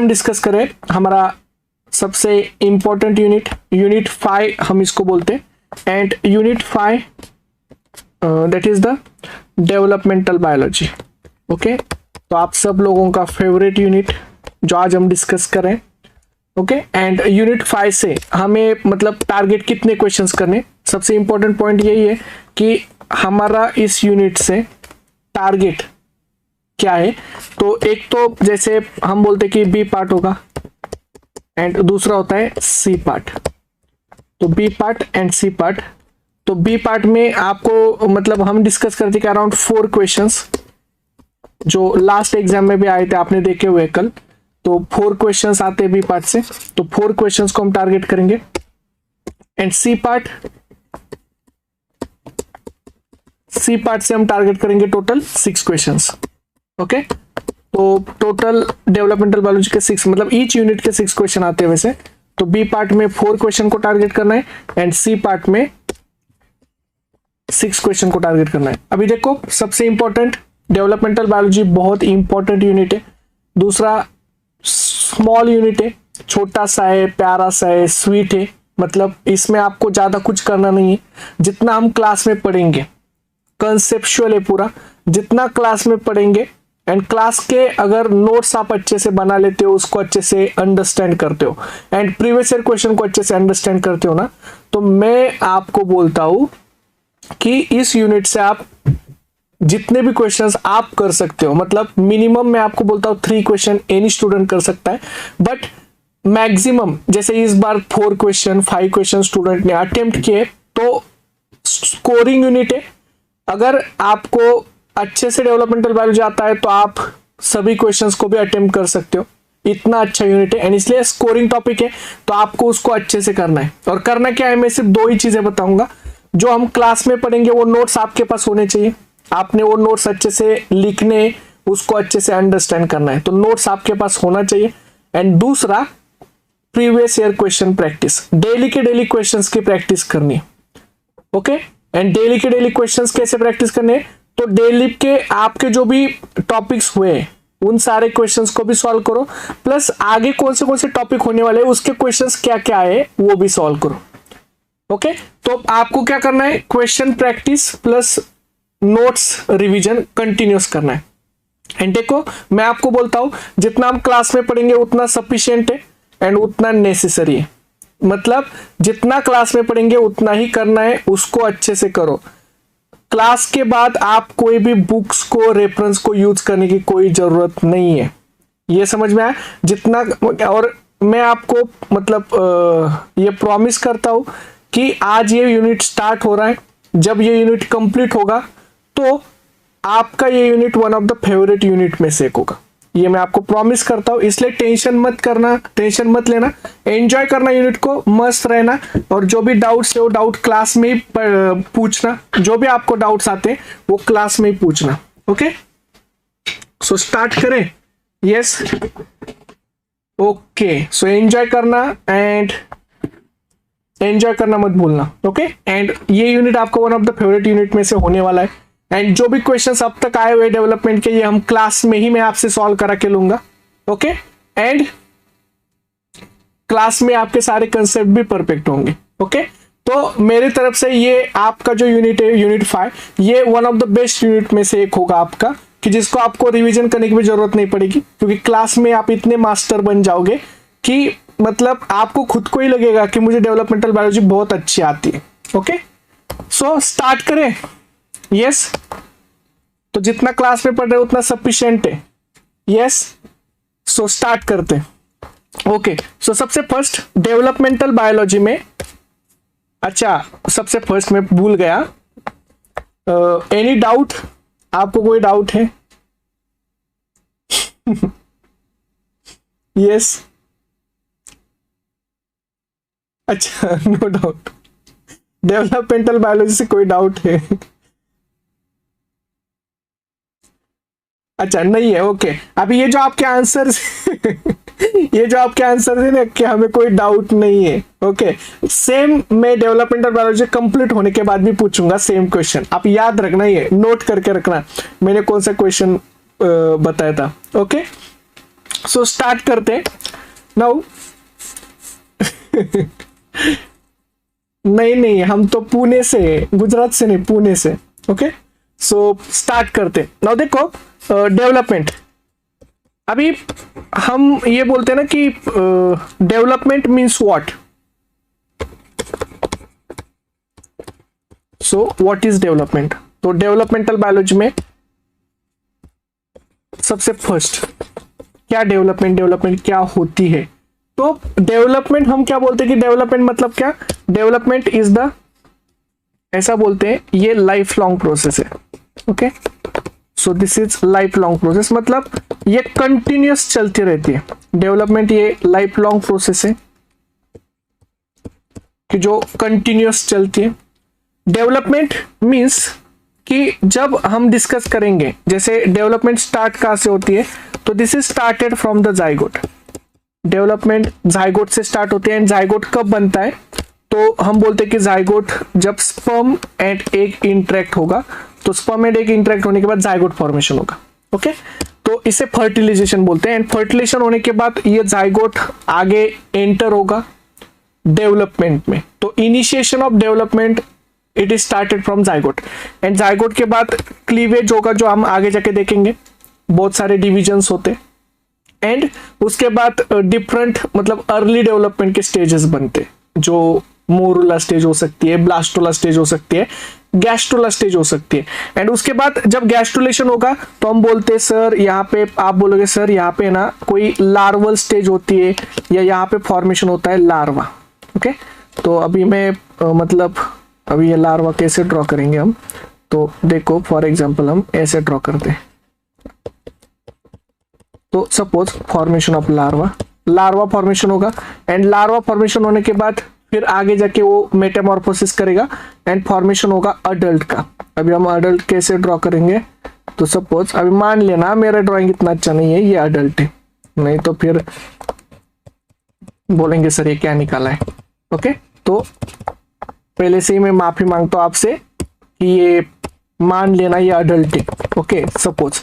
हम डिस्कस करें हमारा सबसे इंपॉर्टेंट यूनिट 5 हम इसको बोलते हैं, and unit 5 that is the developmental biology. Okay, तो आप सब लोगों का फेवरेट यूनिट जो आज हम डिस्कस करें। ओके, एंड यूनिट 5 से हमें मतलब टारगेट कितने क्वेश्चंस करने, सबसे इंपॉर्टेंट पॉइंट यही है कि हमारा इस यूनिट से टारगेट क्या है। तो एक तो जैसे हम बोलते कि बी पार्ट होगा एंड दूसरा होता है सी पार्ट। तो B part and C part. तो बी पार्ट में आपको मतलब हम डिस्कस करते कि अराउंड 4 क्वेश्चंस जो लास्ट एग्जाम में भी आए थे, आपने देखे हुए कल। तो 4 क्वेश्चंस आते हैं बी पार्ट से, तो 4 क्वेश्चंस को हम टारगेट करेंगे। एंड सी पार्ट से हम टारगेट करेंगे टोटल 6 क्वेश्चंस। ओके, तो टोटल डेवलपमेंटल बायोलॉजी के 6 मतलब ईच यूनिट के 6 क्वेश्चन आते हैं वैसे। तो बी पार्ट में 4 क्वेश्चन को टारगेट करना है एंड सी पार्ट में 6 क्वेश्चन को टारगेट करना है। अभी देखो सबसे इंपॉर्टेंट, डेवलपमेंटल बायोलॉजी बहुत इंपॉर्टेंट यूनिट है। दूसरा स्मॉल यूनिट है, छोटा सा है, प्यारा सा है, स्वीट है। मतलब इसमें आपको ज्यादा कुछ करना नहीं है। जितना हम क्लास में पढ़ेंगे कंसेप्चुअल है पूरा, जितना क्लास में पढ़ेंगे एंड क्लास के अगर नोट्स आप अच्छे से बना लेते हो, उसको अच्छे से अंडरस्टैंड करते हो एंड प्रीवियस ईयर क्वेश्चन को अच्छे से अंडरस्टैंड करते हो ना, तो मैं आपको बोलता हूं कि इस यूनिट से आप जितने भी क्वेश्चंस आप कर सकते हो, मतलब मिनिमम मैं आपको बोलता हूं 3 क्वेश्चन एनी स्टूडेंट कर सकता है, बट मैक्सिमम जैसे इस बार 4 क्वेश्चन 5 क्वेश्चन स्टूडेंट ने अटेम्प्ट किए, तो स्कोरिंग यूनिट है। अगर आपको अच्छे से डेवलपमेंटल बायोलॉजी आता है तो आप सभी क्वेश्चंस को भी अटेम्प्ट कर सकते हो, इतना अच्छा यूनिट है एंड इसलिए स्कोरिंग टॉपिक है, तो आपको उसको अच्छे से करना है। और करना क्या है, मैं सिर्फ 2 ही चीजें बताऊंगा। जो हम क्लास में पढ़ेंगे वो नोट्स आपके पास होने चाहिए, आपने वो नोट्स अच्छे से लिखने, उसको अच्छे से अंडरस्टैंड करना है, तो नोट्स आपके पास होना चाहिए। एंड दूसरा previous year question practice, daily के डेली क्वेश्चंस की प्रैक्टिस करनी है। ओके, एंड डेली के डेली क्वेश्चंस कैसे प्रैक्टिस करने हैं, तो डेली के आपके जो भी टॉपिक्स हुए उन सारे क्वेश्चंस को भी सॉल्व करो, प्लस आगे कौन से टॉपिक होने वाले हैं उसके क्वेश्चंस क्या क्या है वो भी सॉल्व करो। ओके, तो आपको क्या करना है, question practice plus notes revision continuous करना है। एंड देखो मैं आपको बोलता हूं जितना हम क्लास में पढ़ेंगे उतना सफिशिएंट है एंड उतना नेसेसरी है। मतलब जितना क्लास में पढ़ेंगे उतना ही करना है, उसको अच्छे से करो। क्लास के बाद आप कोई भी बुक्स को, रेफरेंस को यूज करने की कोई जरूरत नहीं है, ये समझ में आया जितना। और मैं आपको मतलब ये प्रॉमिस करता हूं कि आज ये यूनिट स्टार्ट हो रहा है, जब ये यूनिट कंप्लीट होगा तो आपका ये unit one of the favourite unit में से एक होगा, ये मैं आपको प्रॉमिस करता हूं। इसलिए टेंशन मत लेना, एंजॉय करना यूनिट को, मस्त रहना। और जो भी डाउट्स है वो डाउट क्लास में ही पूछना, जो भी आपको डाउट्स आते हैं वो क्लास में ही पूछना। ओके, सो स्टार्ट करें। यस, ओके, सो एंजॉय करना एंड एंजॉय करना मत भूलना। ओके, एंड ये यूनिट आपको one of the favourite unit में से होने वाला है। एंड जो भी क्वेश्चंस अब तक आए हुए डेवलपमेंट के, ये हम क्लास में ही मैं आपसे सॉल्व करा के लूंगा। ओके, एंड क्लास में आपके सारे कंसेप्ट भी परफेक्ट होंगे। ओके, तो मेरी तरफ से ये आपका जो यूनिट है यूनिट 5, ये one of the best unit में से एक होगा आपका, कि जिसको आपको रिवीजन करने की भी जरूरत नहीं पड़ेगी, क्योंकि क्लास में आप इतने मास्टर बन जाओगे कि मतलब आपको खुद को ही लगेगा कि मुझे डेवलपमेंटल बायोलॉजी बहुत अच्छी आती है। ओके, सो स्टार्ट करें। यस, तो जितना क्लास में पढ़ रहे हो उतना सफिशिएंट है। यस, सो स्टार्ट करते हैं। ओके, सो सबसे फर्स्ट डेवलपमेंटल बायोलॉजी में, अच्छा सबसे फर्स्ट मैं भूल गया, एनी डाउट, आपको कोई डाउट है? यस, अच्छा नो डाउट, डेवलपमेंटल बायोलॉजी से कोई डाउट है? अच्छा नहीं है। ओके, अभी ये जो आपके आंसर ये जो आपके आंसर है ना कि हमें कोई डाउट नहीं है। ओके, सेम मैं डेवलपमेंटल बायोलॉजी कंप्लीट होने के बाद भी पूछूंगा सेम क्वेश्चन, आप याद रखना, ये नोट करके रखना मैंने कौन सा क्वेश्चन बताया था। ओके, सो स्टार्ट करते हैं नाउ। नहीं, हम तो पुणे से, गुजरात से नहीं, पुणे से। ओके, सो स्टार्ट करते नाउ। देखो डेवलपमेंट, अभी हम ये बोलते हैं ना कि development means what. So what is development? तो डेवलपमेंटल बायोलॉजी में सबसे फर्स्ट क्या डेवलपमेंट क्या होती है? तो डेवलपमेंट हम क्या बोलते हैं कि डेवलपमेंट मतलब क्या? डेवलपमेंट इज द, ऐसा बोलते हैं, ये लाइफ लॉन्ग प्रोसेस है। Okay, so this is life long process, मतलब ये कंटिन्यूअस चलती रहती है। डेवलपमेंट ये लाइफ लॉन्ग प्रोसेस है कि जो कंटिन्यूअस चलती है। डेवलपमेंट मीन्स कि जब हम डिस्कस करेंगे, जैसे डेवलपमेंट स्टार्ट कहां से होती है, तो this is started from the zygote. Development zygote से स्टार्ट होते हैं। एंड जाइगोट कब बनता है? तो हम बोलते हैं कि जाइगोट जब स्पर्म एंड एग इंटरेक्ट होगा, तो स्पर्म एंड एग इंटरेक्ट होने के बाद जाइगोट फॉर्मेशन होगा। ओके, तो इसे फर्टिलाइजेशन बोलते हैं। एंड फर्टिलाइजेशन होने के बाद ये जाइगोट आगे एंटर होगा डेवलपमेंट में। तो initiation of development it is started from zygote. And zygote के बाद क्लीवेज होगा, जो हम आगे जाके देखेंगे, बहुत सारे डिविजन्स होते। एंड उसके बाद डिफरेंट, मतलब अर्ली डेवलपमेंट के स्टेजेस बनते, जो मोरुला स्टेज हो सकती है, ब्लास्टोला स्टेज हो सकती है, गैस्ट्रोला स्टेज हो सकती है। एंड उसके बाद जब गैस्ट्रुलेशन होगा तो हम बोलते हैं सर यहाँ पे, आप बोलोगे सर यहाँ पे ना कोई लार्वल स्टेज होती है, या यहाँ पे फॉर्मेशन होता है लार्वा। ओके, तो अभी मैं मतलब अभी ये लार्वा कैसे ड्रॉ करेंगे हम, तो देखो फॉर एग्जांपल हम ऐसे ड्रॉ करते हैं। तो suppose formation of larva formation होगा। एंड लार्वा फॉर्मेशन होने के बाद फिर आगे जाके वो मेटामॉर्फोसिस करेगा एंड फॉर्मेशन होगा अडल्ट का। अभी हम अडल्ट कैसे ड्रॉ करेंगे, तो सपोज अभी मान लेना मेरा ड्राइंग इतना अच्छा नहीं है, ये अडल्ट है, नहीं तो फिर बोलेंगे सर ये क्या निकाला है। ओके, तो पहले से ही मैं माफी मांगता हूं आपसे कि ये मान लेना ये अडल्ट है। ओके, सपोज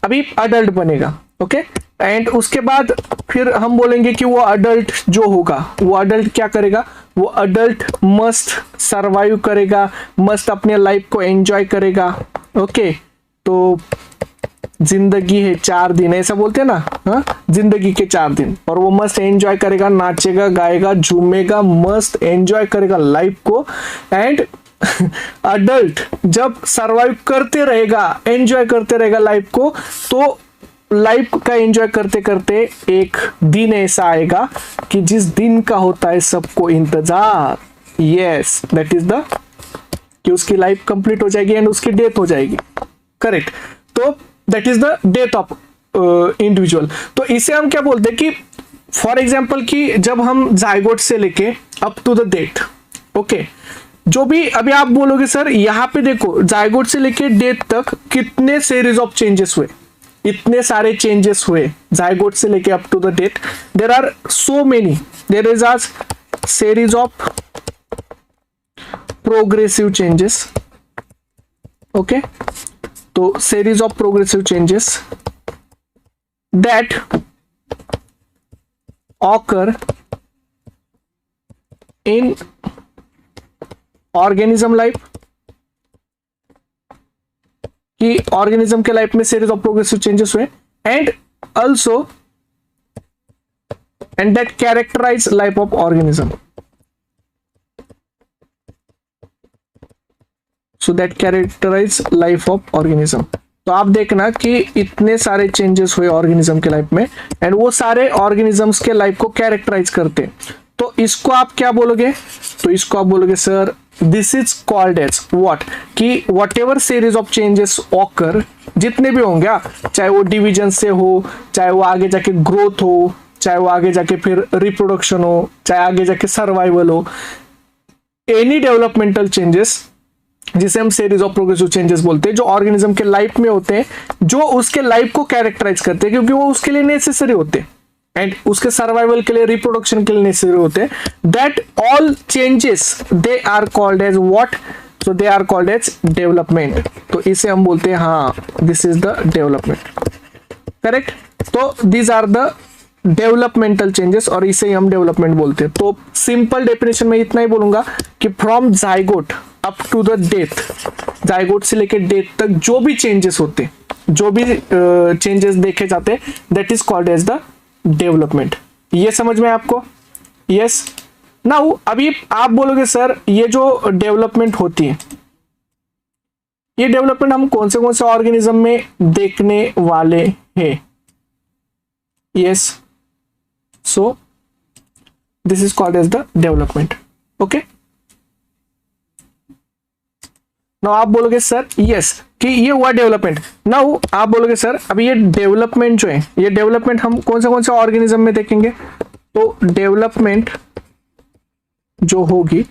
अभी अडल्ट बनेगा। ओके, एंड उसके बाद फिर हम बोलेंगे कि वो अडल्ट जो होगा, वो अडल्ट क्या करेगा, वो अडल्ट मस्त सरवाइव करेगा, मस्त अपने लाइफ को एंजॉय करेगा। ओके, तो जिंदगी है 4 दिन, ऐसा बोलते हैं ना, हाँ, जिंदगी के 4 दिन, और वो मस्त एंजॉय करेगा, नाचेगा, गाएगा, झूमेगा, मस्त एंजॉय करेगा लाइफ को। एंड अडल्ट जब सरवाइव करते रहेगा, एंजॉय करते रहेगा लाइफ को, तो लाइफ का एंजॉय करते करते एक दिन ऐसा आएगा कि जिस दिन का होता है सबको इंतजार। यस, दैट इज द, कि उसकी लाइफ कंप्लीट हो जाएगी एंड उसकी डेथ हो जाएगी। करेक्ट, तो that is the death of individual. तो इसे हम क्या बोलते हैं कि फॉर एग्जाम्पल कि जब हम जाइगोट से लेके up to the death, okay, जो भी अभी आप बोलोगे सर यहाँ पे देखो जाइगोट से लेके डेथ तक कितने सीरीज ऑफ चेंजेस हुए, इतने सारे चेंजेस हुए जाइगोट से लेके up to the death. There are so many, there is आज series of progressive changes. Okay, तो series of progressive changes that occur in organism life, कि ऑर्गेनिज्म के लाइफ में सीरीज ऑफ प्रोग्रेसिव चेंजेस हुए, and also and that characterize life of organism. So that characterize life of organism. तो आप देखना कि इतने सारे चेंजेस हुए ऑर्गेनिज्म के लाइफ में, एंड वो सारे ऑर्गेनिजम्स के लाइफ को कैरेक्टराइज करते हैं। तो इसको आप क्या बोलोगे, तो इसको आप बोलोगे sir this is called as what, कि whatever series of changes occur, जितने भी होंगे, चाहे वो डिवीजन से हो, चाहे वो आगे जाके ग्रोथ हो, चाहे वो आगे जाके फिर रिप्रोडक्शन हो, चाहे आगे जाके सर्वाइवल हो, एनी डेवलपमेंटल चेंजेस जिसे हम सीरीज ऑफ प्रोग्रेसिव चेंजेस बोलते हैं, जो ऑर्गेनिज्म के लाइफ में होते हैं, जो उसके लाइफ को कैरेक्टराइज करते हैं, क्योंकि वो उसके लिए नेसेसरी होते हैं एंड उसके सर्वाइवल के लिए, रिप्रोडक्शन के लिए नेसेसरी होते हैं। That all changes they are called as what, so they are called as development. तो इसे हम बोलते हैं, हाँ, this is the development. Correct. तो these are the developmental changes और इसे ही हम डेवलपमेंट बोलते हैं। तो सिंपल डेफिनेशन में इतना ही बोलूंगा कि from zygote up to the death, zygote से लेकर डेथ तक जो भी चेंजेस होते हैं, जो भी चेंजेस देखे जाते हैं, that is called as the development. ये समझ में आपको? यस। नाउ अभी आप बोलोगे सर ये जो डेवलपमेंट होती है, ये डेवलपमेंट हम कौन से ऑर्गेनिज्म में देखने वाले हैं? Yes, so this is called as the development. Okay, now आप बोलोगे सर यस कि ये हुआ डेवलपमेंट। नाउ आप बोलोगे सर अभी ये डेवलपमेंट जो है, ये डेवलपमेंट हम कौन से ऑर्गेनिज्म में देखेंगे? तो डेवलपमेंट जो होगी,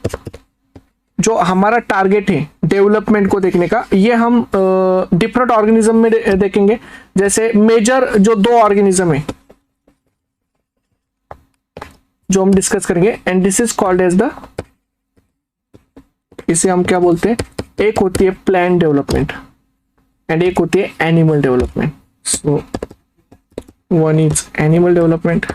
जो हमारा टारगेट है डेवलपमेंट को देखने का, ये हम डिफरेंट ऑर्गेनिज्म में देखेंगे। जैसे मेजर जो 2 ऑर्गेनिज्म है जो हम डिस्कस करेंगे, and this is called as the, इसे हम क्या बोलते हैं? एक होती है प्लांट डेवलपमेंट एंड एक होती है animal development. So one is animal development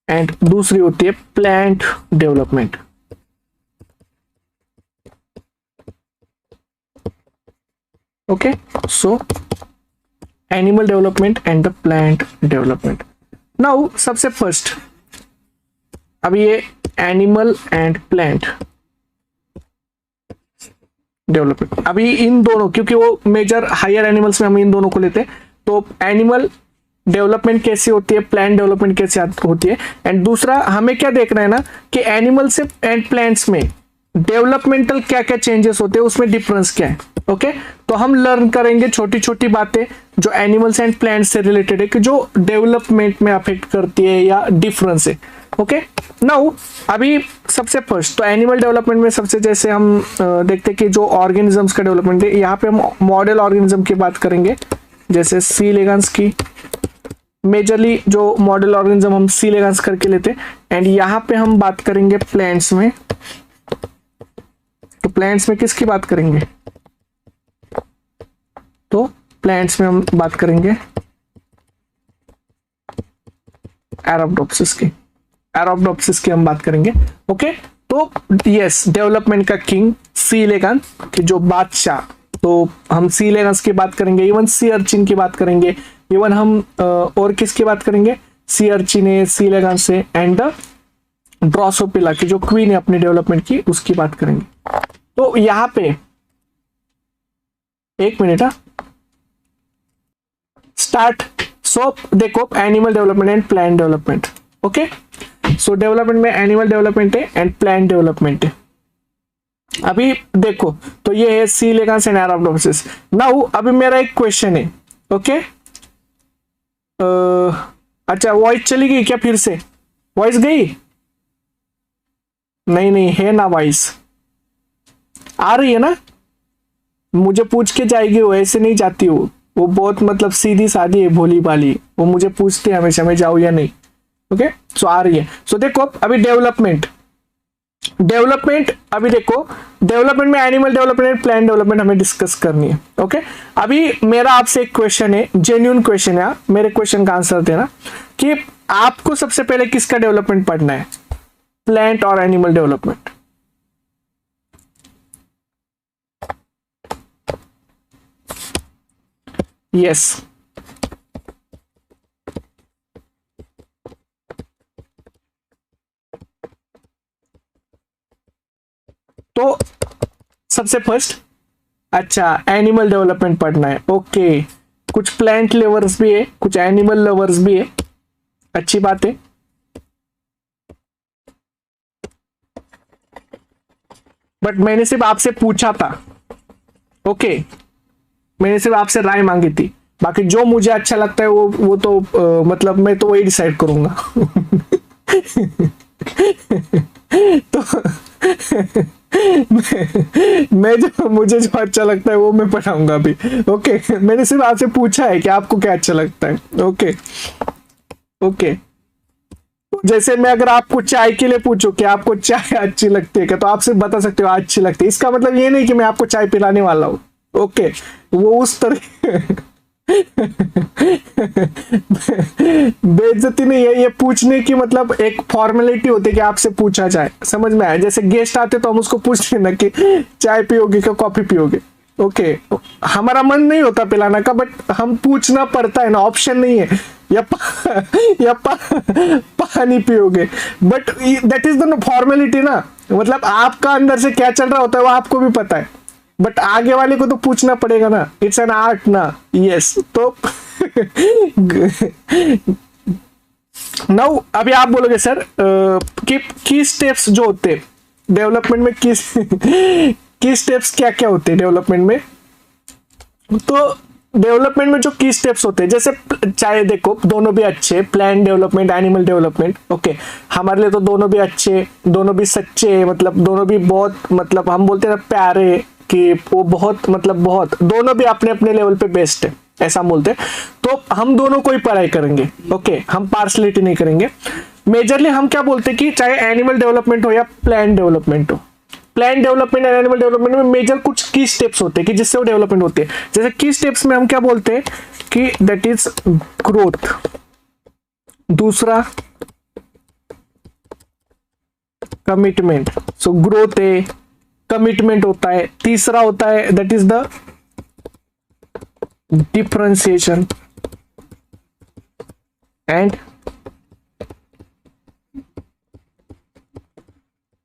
and दूसरी होती है plant development. Okay, so animal development and the plant development. Now सबसे फर्स्ट अभी ये एनिमल एंड प्लांट डेवलपमेंट, अभी इन दोनों, क्योंकि वो मेजर हायर एनिमल्स में हम इन दोनों को लेते हैं, तो एनिमल डेवलपमेंट कैसे होती है, प्लांट डेवलपमेंट कैसे होती है, एंड दूसरा हमें क्या देखना है ना कि एनिमल से एंड प्लांट्स में डेवलपमेंटल क्या क्या चेंजेस होते हैं, उसमें डिफरेंस क्या है। ओके, तो हम लर्न करेंगे छोटी छोटी बातें जो एनिमल्स एंड प्लांट्स से रिलेटेड है, कि जो डेवलपमेंट में अफेक्ट करती है या डिफरेंस है। ओके, नाउ अभी सबसे फर्स्ट तो एनिमल डेवलपमेंट में सबसे, जैसे हम देखते हैं कि जो ऑर्गेनिजम्स का डेवलपमेंट है, यहाँ पे हम मॉडल ऑर्गेनिज्म की बात करेंगे, जैसे सी एलिगेंस की। मेजरली जो मॉडल ऑर्गेनिज्म हम सी एलिगेंस करके लेते हैं, एंड यहाँ पे हम बात करेंगे प्लांट्स में। तो प्लांट्स में किसकी बात करेंगे? तो प्लांट्स में हम बात करेंगे एराप्टोप्सिस की, एराप्टोप्सिस की हम बात करेंगे। ओके, तो यस, डेवलपमेंट का किंग सी एलिगेंस की जो बादशाह, तो हम सी एलिगेंस की बात करेंगे, इवन सी अर्चिन की बात करेंगे, इवन हम और किसकी बात करेंगे? सी अर्चिन है, सी एलिगेंस है, एंड द ड्रोसोफिला की जो क्वीन है अपनी डेवलपमेंट की, उसकी बात करेंगे। तो यहाँ पे एक मिनट, स्टार्ट। सो देखो, animal development and plant development. Okay, so development में एनिमल डेवलपमेंट है एंड प्लांट डेवलपमेंट है। अभी देखो, तो ये है C elegans and arabidopsis. Now अभी मेरा एक क्वेश्चन है। ओके, अच्छा, वॉइस चली गई क्या? फिर से वॉइस गई? नहीं है ना, वॉइस आ रही है ना? मुझे पूछ के जाएगी, वो ऐसे नहीं जाती वो बहुत मतलब सीधी सादी है, भोली भाली। वो मुझे पूछते हैं हमेशा मैं जाऊँ या नहीं। ओके, सो आ रही है। सो देखो अभी डेवलपमेंट अभी देखो, डेवलपमेंट में एनिमल डेवलपमेंट, प्लांट डेवलपमेंट हमें डिस्कस करनी है। ओके, अभी मेरा आपसे एक क्वेश्चन है, जेन्युइन क्वेश्चन है, मेरे क्वेश्चन का आंसर देना कि आपको सबसे पहले किसका डेवलपमेंट पढ़ना है, प्लांट और एनिमल डेवलपमेंट? यस, तो सबसे फर्स्ट अच्छा एनिमल डेवलपमेंट पढ़ना है। ओके, कुछ प्लांट लवर्स भी है, कुछ एनिमल लवर्स भी है, अच्छी बात है। बट मैंने सिर्फ आपसे पूछा था। ओके, मैंने सिर्फ आपसे राय मांगी थी, बाकी जो मुझे अच्छा लगता है वो तो मतलब मैं तो वही डिसाइड करूंगा। तो मैं जो मुझे जो अच्छा लगता है वो मैं पढ़ाऊंगा अभी। ओके, मैंने सिर्फ आपसे पूछा है कि आपको क्या अच्छा लगता है। ओके, जैसे मैं अगर आपको चाय के लिए पूछूं कि आपको चाय अच्छी लगती है क्या, तो आप सिर्फ बता सकते हो अच्छी लगती है। इसका मतलब ये नहीं कि मैं आपको चाय पिलाने वाला हूं। ओके, वो उस तरह बेइज्जती नहीं है, ये पूछने की मतलब एक फॉर्मेलिटी होती है कि आपसे पूछा जाए, समझ में आया? जैसे गेस्ट आते तो हम उसको पूछते हैं ना कि चाय पियोगे क्या कॉफी पियोगे। ओके, हमारा मन नहीं होता पिलाना का, बट हम पूछना पड़ता है ना, ऑप्शन नहीं है या पानी पियोगे, but that is the formality ना, मतलब आपका अंदर से क्या चल रहा होता है वो आपको भी पता है, बट आगे वाले को तो पूछना पड़ेगा ना, इट्स एन आर्ट ना। यस, तो नाउ अभी आप बोलोगे सर कि की स्टेप्स जो होते हैं डेवलपमेंट में, किस की स्टेप्स क्या क्या होते हैं डेवलपमेंट में। तो डेवलपमेंट में जो की स्टेप्स होते हैं, जैसे चाहे देखो दोनों भी अच्छे, plant development, animal development, okay, हमारे लिए तो दोनों भी अच्छे, दोनों भी सच्चे, मतलब दोनों भी बहुत, मतलब हम बोलते हैं ना प्यारे, कि वो बहुत, मतलब बहुत, दोनों भी अपने अपने लेवल पे बेस्ट है, ऐसा हम बोलते हैं। तो हम दोनों को ही पढ़ाई करेंगे, ओके, हम पार्शलिटी नहीं करेंगे। मेजरली हम क्या बोलते हैं कि चाहे एनिमल डेवलपमेंट हो या प्लांट डेवलपमेंट हो, plant development and animal development में मेजर कुछ की स्टेप्स होते हैं कि जिससे वो डेवलपमेंट होती है। जैसे की स्टेप्स में हम क्या बोलते हैं कि दैट इज ग्रोथ, दूसरा कमिटमेंट, सो ग्रोथ है, कमिटमेंट होता है, तीसरा होता है that is the differentiation and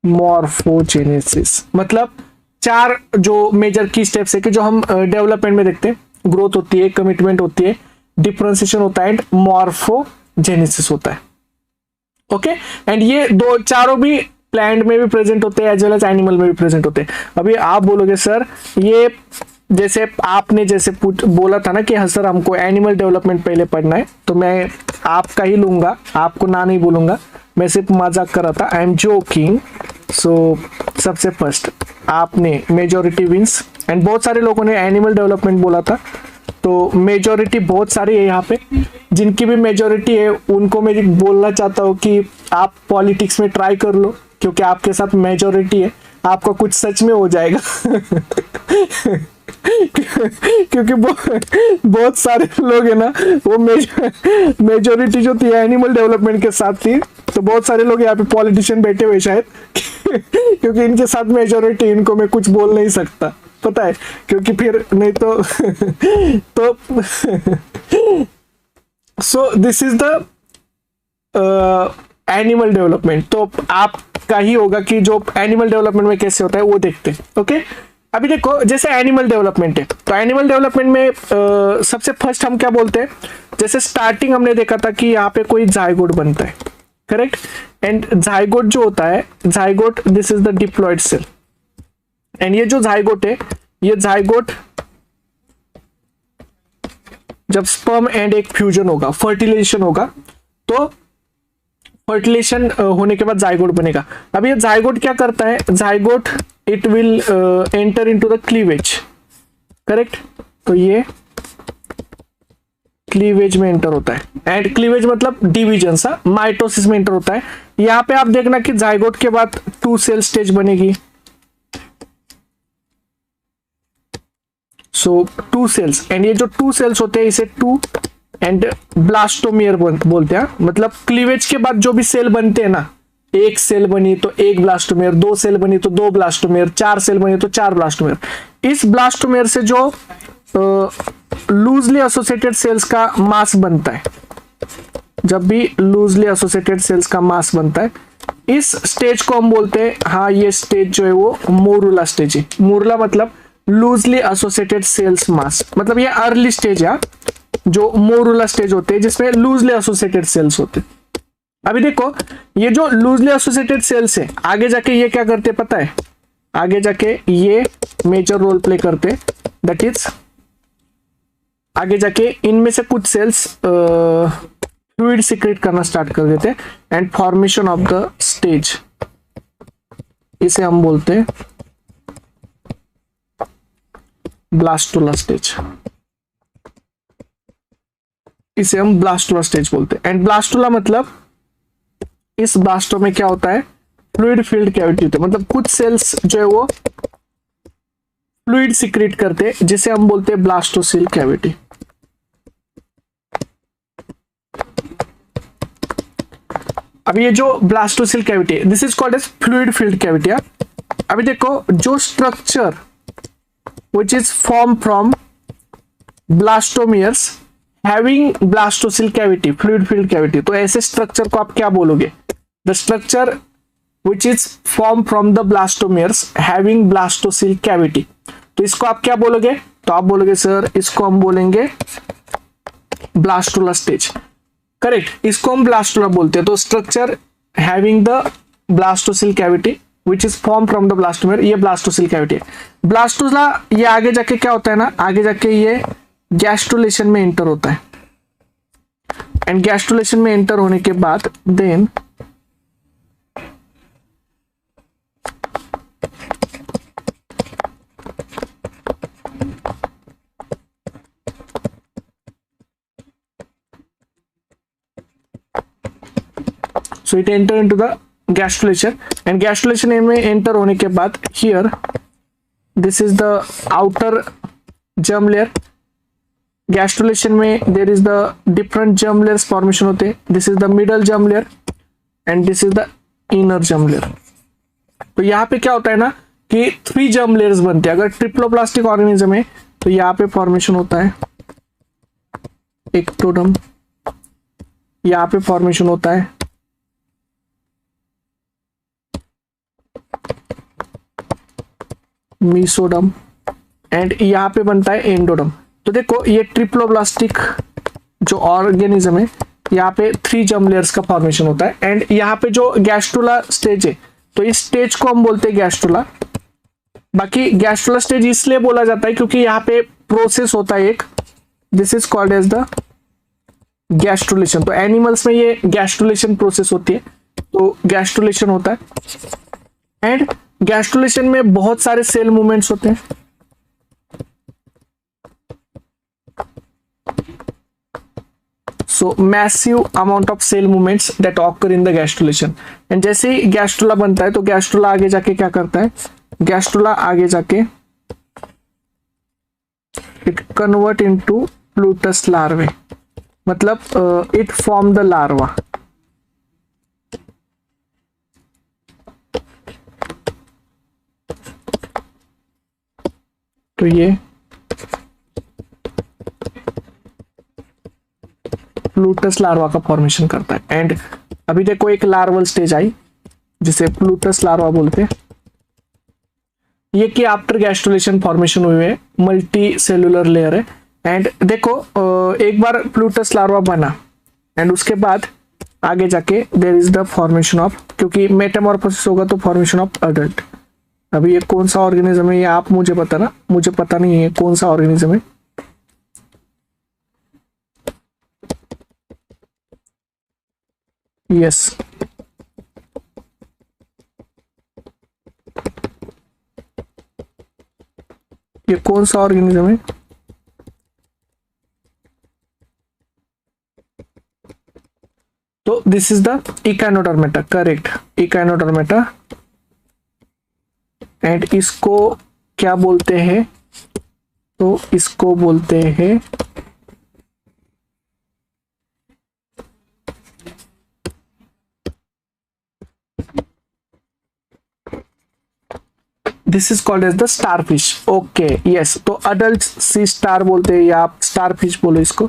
morphogenesis. मतलब चार जो मेजर की स्टेप्स है कि जो हम डेवलपमेंट में देखते हैं, ग्रोथ होती है, कमिटमेंट होती है, डिफरेंशिएशन होता है एंड मॉर्फोजेनेसिस होता है। ओके, एंड ये दो चारों भी प्लांट में भी प्रेजेंट होते हैं एज वेल एज एनिमल में भी प्रेजेंट होते हैं। अभी आप बोलोगे सर ये, जैसे आपने जैसे बोला था ना कि हाँ सर हमको एनिमल डेवलपमेंट पहले पढ़ना है, तो मैं आपका ही लूंगा, आपको ना नहीं बोलूंगा, मैं सिर्फ मजाक कर रहा था, आई एम जोकिंग। सो सबसे फर्स्ट आपने मेजोरिटी विंस, एंड बहुत सारे लोगों ने एनिमल डेवलपमेंट बोला था, तो मेजोरिटी बहुत सारी है यहाँ पे, जिनकी भी मेजोरिटी है उनको मैं बोलना चाहता हूँ कि आप पॉलिटिक्स में ट्राई कर लो, क्योंकि आपके साथ मेजोरिटी है, आपका कुछ सच में हो जाएगा क्योंकि बहुत सारे लोग है ना, वो मेजोरिटी जो थी एनिमल डेवलपमेंट के साथ थी, तो बहुत सारे लोग यहाँ पे पॉलिटिशियन बैठे हुए शायद क्योंकि इनके साथ मेजोरिटी, इनको मैं कुछ बोल नहीं सकता, पता है, क्योंकि फिर नहीं तो तो सो this is the animal development. तो आपका ही होगा कि जो एनिमल डेवलपमेंट में कैसे होता है वो देखते हैं। ओके, अभी देखो जैसे एनिमल डेवलपमेंट है, तो एनिमल डेवलपमेंट में सबसे फर्स्ट हम क्या बोलते हैं, जैसे स्टार्टिंग हमने देखा था कि यहाँ पे कोई जाइगोट बनता है, करेक्ट, एंड जाइगोट जो होता है, zygote this is the diploid cell, and ये जो जाइगोट है, ये जाइगोट जब स्पर्म एंड एक फ्यूजन होगा, फर्टिलाइजेशन होगा, तो फर्टिलाइजेशन होने के बाद जाइगोट बनेगा। अब ये जाइगोट क्या करता है, zygote it will enter into the cleavage, correct, तो ये क्लीवेज में एंटर होता है, एंड क्लीवेज मतलब डिवीजन सा, माइटोसिस में एंटर होता है। यहाँ पे आप देखना कि जाइगोट के बाद 2 सेल स्टेज बनेगी, सो 2 सेल्स, एंड ये जो 2 सेल्स होते हैं इसे 2 एंड ब्लास्टोमियर बोलते हैं, मतलब क्लीवेज के बाद जो भी सेल बनते हैं ना, एक सेल बनी तो एक ब्लास्टोमियर, 2 सेल बनी तो 2 ब्लास्टोमियर, 4 सेल बनी तो 4 ब्लास्टोमियर। इस ब्लास्टोमियर से जो लूजली एसोसिएटेड सेल्स का मास बनता है, जब भी लूजली एसोसिएटेड सेल्स का मास बनता है, इस स्टेज को हम बोलते हैं, हाँ ये स्टेज जो है वो मोरुला स्टेज है। मोरुला मतलब लूजली एसोसिएटेड सेल्स मास, मतलब ये अर्ली स्टेज है, जो मोरुला स्टेज होते हैं जिसमें लूजली एसोसिएटेड सेल्स होते हैं। अभी देखो ये जो लूजली एसोसिएटेड सेल्स है, आगे जाके ये क्या करते पता है, आगे जाके ये मेजर रोल प्ले करते, दैट इज आगे जाके इनमें से कुछ सेल्स फ्लूइड सीक्रेट करना स्टार्ट कर देते हैं and formation of the stage, इसे हम बोलते हैं ब्लास्टोला स्टेज, इसे हम ब्लास्टोला स्टेज बोलते हैं। एंड ब्लास्टोला मतलब इस ब्लास्टो में क्या होता है, फ्लूइड फील्ड कैविटी होती है, मतलब कुछ सेल्स जो है वो फ्लूइड सिक्रेट करते हैं जिसे हम बोलते हैं ब्लास्टोसिल कैविटी। अब ये जो ब्लास्टोसिल कैविटी है, this is called as fluid filled cavity. अभी देखो जो structure which is form from blastomeres having blastocoel cavity, fluid filled cavity, तो ऐसे स्ट्रक्चर को आप क्या बोलोगे? The structure which is form from the blastomeres having blastocoel cavity, तो इसको आप क्या बोलोगे? तो आप बोलोगे सर इसको हम बोलेंगे ब्लास्टुला स्टेज। करेक्ट, इसको हम ब्लास्टुला बोलते हैं। तो structure having the blastocoel cavity which is form from the blastomere, ये ब्लास्टोसिल कैविटी है। ब्लास्टुला ये आगे जाके क्या होता है ना, आगे जाके ये गैस्ट्रुलेशन में एंटर होता है, एंड गैस्ट्रुलेशन में एंटर होने के बाद then so it enter into the gastrulation, and gastrulation में enter होने के बाद here this is the outer germ layer, gastrulation में there is the different germ layers formation होते हैं, this is the middle germ layer and this is the inner germ layer। तो यहाँ पे क्या होता है ना कि 3 germ layers बनते हैं। अगर ट्रिप्लोप्लास्टिक ऑर्गेनिज्म है तो यहाँ पे फॉर्मेशन होता है एक्टोडर्म, यहाँ पे फॉर्मेशन होता है मीसोडम, एंड यहाँ पे बनता है एंडोडम। तो देखो ये ट्रिप्लोब्लास्टिक जो ऑर्गेनिज्म है, यहाँ पे 3 जर्म लेयर्स का फॉर्मेशन होता है, एंड यहाँ पे जो गैस्ट्रुला स्टेज है, तो इस स्टेज को हम बोलते हैं गैस्ट्रुला। बाकी गैस्ट्रुला स्टेज इसलिए बोला जाता है क्योंकि यहाँ पे प्रोसेस होता है एक, this is called as the gastrulation. तो एनिमल्स में ये गैस्ट्रुलेशन प्रोसेस होती है, तो गैस्ट्रुलेशन होता है, एंड गैस्ट्रुलेशन में बहुत सारे सेल मूवमेंट्स होते हैं। So massive amount of cell movements that occur in the gastrulation, and जैसे ही गैस्ट्रुला बनता है तो गैस्ट्रुला आगे जाके क्या करता है, गैस्ट्रुला आगे जाके इट कन्वर्ट इनटू प्लूटस लार्वे, मतलब इट फॉर्म द लार्वा। तो ये प्लूटस लार्वा का फॉर्मेशन करता है, एंड अभी देखो एक लार्वल स्टेज आई जिसे प्लूटस लार्वा बोलते हैं। ये कि आफ्टर गैस्ट्रुलेशन फॉर्मेशन हुए हैं, मल्टी सेलुलर लेयर है, एंड देखो एक बार प्लूटस लार्वा बना एंड उसके बाद आगे जाके there is the formation of, क्योंकि मेटामॉर्फोसिस होगा तो फॉर्मेशन ऑफ अडल्ट। अभी ये कौन सा ऑर्गेनिज्म है ये आप मुझे बताना, मुझे पता नहीं है कौन सा ऑर्गेनिज्म है। यस, ये कौन सा ऑर्गेनिज्म है? तो this is the echinodermata, correct, echinodermata, and इसको क्या बोलते हैं? तो इसको बोलते हैं this is called as the starfish. Okay yes, तो अडल्ट सी स्टार बोलते हैं या आप स्टारफिश बोलो इसको,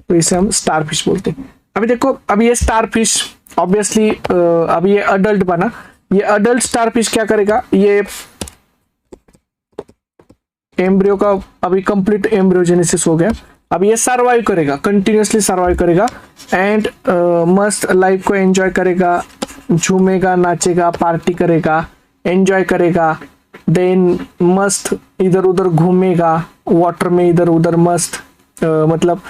तो इसे हम स्टारफिश बोलते हैं। अभी देखो, अब ये स्टारफिश ऑब्वियसली अभी ये अडल्ट बना, ये अडल्ट स्टारफिश क्या करेगा, ये एम्ब्रियो का अभी कंप्लीट एम्ब्रियोजेनेसिस हो गया, अब ये सर्वाइव करेगा, कंटिन्यूसली सर्वाइव करेगा, एंड मस्त लाइफ को एंजॉय करेगा, झूमेगा, नाचेगा, पार्टी करेगा, एंजॉय करेगा, देन मस्त इधर उधर घूमेगा वाटर में, इधर उधर मस्त मतलब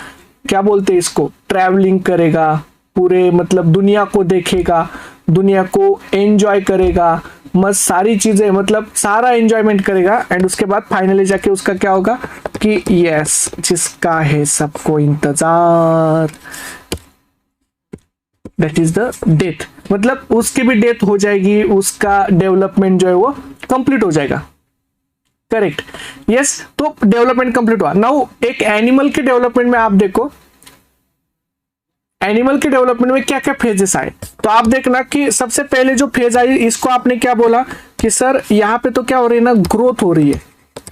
क्या बोलते हैं इसको, ट्रैवलिंग करेगा, पूरे मतलब दुनिया को देखेगा, दुनिया को एंजॉय करेगा, मस्त सारी चीजें मतलब सारा एंजॉयमेंट करेगा, एंड उसके बाद फाइनली जाके उसका क्या होगा कि यस, जिसका है सबको इंतजार, दैट इज द डेथ, मतलब उसकी भी डेथ हो जाएगी, उसका डेवलपमेंट जो है वो कंप्लीट हो जाएगा। Correct, yes. तो डेवलपमेंट कंप्लीट हुआ। नाउ एक एनिमल के डेवलपमेंट में आप देखो, एनिमल के डेवलपमेंट में क्या क्या फेजेस आए, तो आप देखना कि सबसे पहले जो फेज आई इसको आपने क्या बोला कि सर यहाँ पे तो क्या हो रही है ना, ग्रोथ हो रही है।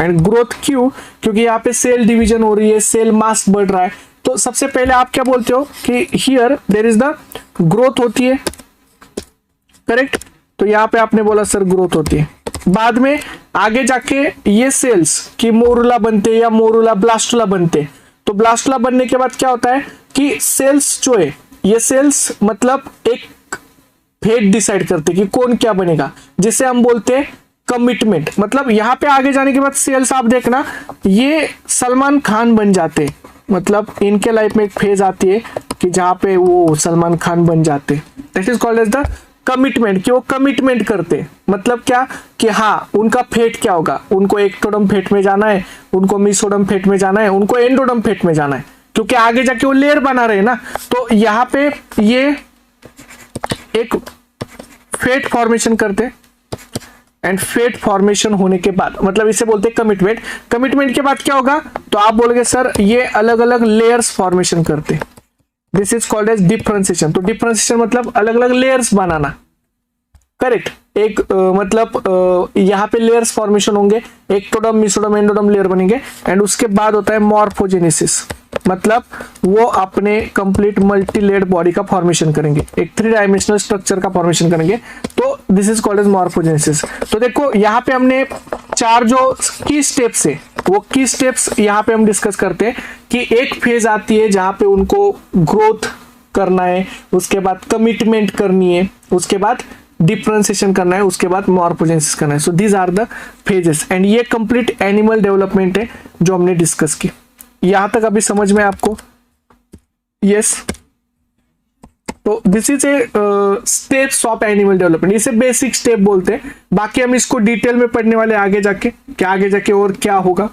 एंड ग्रोथ क्यों? क्योंकि यहाँ पे सेल डिवीजन हो रही है, सेल मास बढ़ रहा है। तो सबसे पहले आप क्या बोलते हो कि here there is the growth होती है। करेक्ट, तो यहाँ पे आपने बोला सर ग्रोथ होती है। बाद में आगे जाके ये सेल्स की मोरुला बनते या मोरुला ब्लास्टुला बनते। तो ब्लास्टुला बनने के बाद क्या होता है कि सेल्स जो है, ये सेल्स मतलब एक फेट डिसाइड करते कि कौन क्या बनेगा, जिसे हम बोलते हैं कमिटमेंट। मतलब यहाँ पे आगे जाने के बाद सेल्स आप देखना ये सलमान खान बन जाते, मतलब इनके लाइफ में एक फेज आती है कि जहाँ पे वो सलमान खान बन जाते। That is called as the commitment, कि वो कमिटमेंट करते। मतलब क्या कि हाँ उनका फेट क्या होगा, उनको एक्टोडम फेट में जाना है, उनको मिसोडम फेट में जाना है, उनको एंडोडम फेट में जाना है, क्योंकि आगे जाके वो लेयर बना रहे हैं ना। तो यहाँ पे ये एक फेट फॉर्मेशन करते, एंड फेट फॉर्मेशन होने के बाद मतलब इसे बोलते हैं कमिटमेंट। कमिटमेंट के बाद क्या होगा, तो आप बोलोगे सर ये अलग अलग लेयर्स फॉर्मेशन करते, this is called as differentiation. तो डिफरेंशिएशन मतलब अलग अलग लेयर्स बनाना। करेक्ट, एक मतलब यहाँ पे लेयर्स फॉर्मेशन होंगे, एक्टोडम मिसोडम एंडोडम लेयर बनेंगे। एंड उसके बाद होता है मॉर्फोजेनेसिस, मतलब वो अपने कंप्लीट मल्टी लेयर्ड बॉडी का फॉर्मेशन करेंगे, एक 3 डायमेंशनल स्ट्रक्चर का फॉर्मेशन करेंगे। तो this is called as morphogenesis. तो देखो यहाँ पे हमने 4 जो की स्टेप्स है, वो की स्टेप्स यहाँ पे हम डिस्कस करते हैं कि एक फेज आती है जहां पे उनको ग्रोथ करना है, उसके बाद कमिटमेंट करनी है, उसके बाद डिफरेंशिएशन करना है, उसके बाद मॉर्फोजेनेसिस करना है। So these are the phases, and ये कंप्लीट एनिमल डेवलपमेंट है जो हमने डिस्कस की। यहां तक अभी समझ में आपको? यस। तो this is a steps of animal development, इसे बेसिक स्टेप बोलते हैं। बाकी हम इसको डिटेल में पढ़ने वाले आगे जाके, कि आगे जाके और क्या होगा।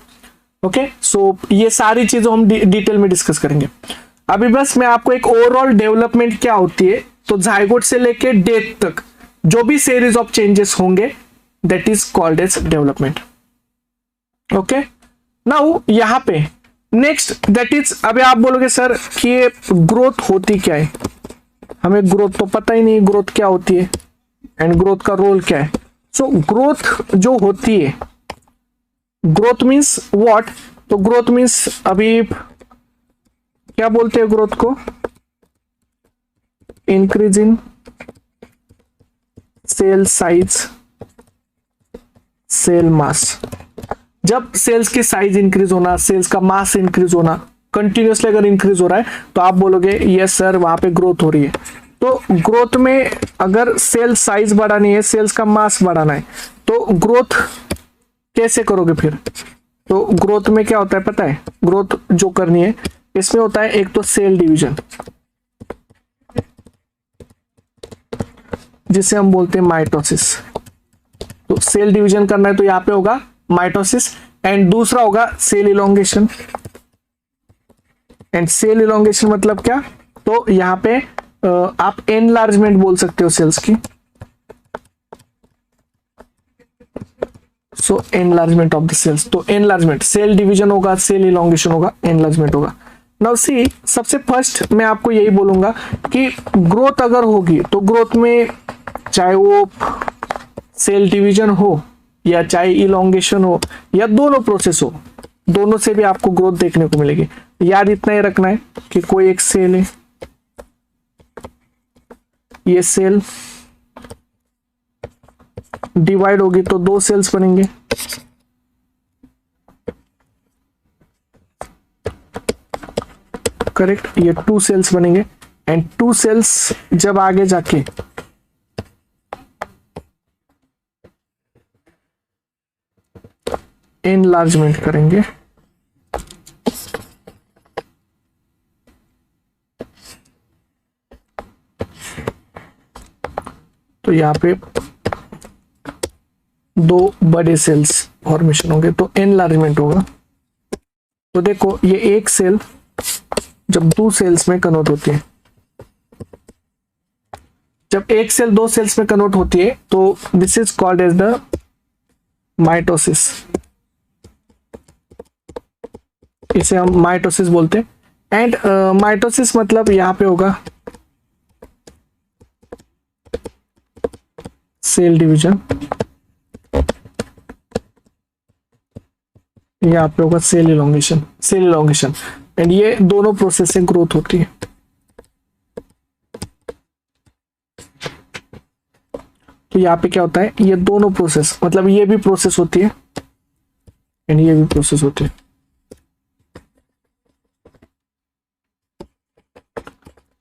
ओके, सो ये सारी चीजों हम डिटेल में डिस्कस करेंगे। अभी बस मैं आपको एक ओवरऑल डेवलपमेंट क्या होती है, तो जाइगोट से लेके डेथ तक जो भी सीरीज ऑफ चेंजेस होंगे that is called as development. Okay, now यहां पे नेक्स्ट दैट इज, अभी आप बोलोगे सर कि ये ग्रोथ होती क्या है, हमें ग्रोथ तो पता ही नहीं ग्रोथ क्या होती है एंड ग्रोथ का रोल क्या है। सो ग्रोथ जो होती है, ग्रोथ मीन्स व्हाट, तो ग्रोथ मीन्स अभी क्या बोलते हैं ग्रोथ को, increase in cell size, cell mass. जब सेल्स की साइज इंक्रीज होना, सेल्स का मास इंक्रीज होना, कंटिन्यूसली अगर इंक्रीज हो रहा है तो आप बोलोगे यस सर वहां पे ग्रोथ हो रही है। तो ग्रोथ में अगर सेल साइज बढ़ानी है, सेल्स का मास बढ़ाना है, तो ग्रोथ कैसे करोगे फिर? तो ग्रोथ में क्या होता है पता है, ग्रोथ जो करनी है इसमें होता है एक तो सेल डिवीजन, जिसे हम बोलते हैं माइटोसिस। तो सेल डिवीजन करना है तो यहां पे होगा माइटोसिस, एंड दूसरा होगा cell elongation. And cell elongation मतलब क्या, तो यहां पे आप एनलार्जमेंट बोल सकते हो सेल्स की। सो एनलार्जमेंट ऑफ द सेल्स, तो एनलार्जमेंट, सेल डिवीजन होगा, सेल इलोंगेशन होगा, एनलार्जमेंट होगा। नाउ सी, सबसे फर्स्ट मैं आपको यही बोलूंगा कि ग्रोथ अगर होगी तो ग्रोथ में चाहे वो सेल डिवीजन हो या चाहे इलोंगेशन हो या दोनों प्रोसेस हो, दोनों से भी आपको ग्रोथ देखने को मिलेगी। याद इतना ही रखना है कि कोई एक सेल है, ये सेल डिवाइड होगी तो 2 सेल्स बनेंगे, करेक्ट, ये 2 सेल्स बनेंगे। एंड 2 सेल्स जब आगे जाके एनलार्जमेंट करेंगे तो यहाँ पे 2 बड़े सेल्स फॉर्मेशन होंगे, तो एनलार्जमेंट होगा। तो देखो ये एक सेल जब 2 सेल्स में कन्वर्ट होती है, जब एक सेल दो सेल्स में कन्वर्ट होती है तो this is called as the mitosis, इसे हम माइटोसिस बोलते हैं। एंड माइटोसिस मतलब यहां पे होगा सेल डिवीजन, यहाँ पे होगा सेल इलोंगेशन एंड ये दोनों प्रोसेस से ग्रोथ होती है। तो यहाँ पे क्या होता है, ये दोनों प्रोसेस मतलब ये भी प्रोसेस होती है एंड ये भी प्रोसेस होती है।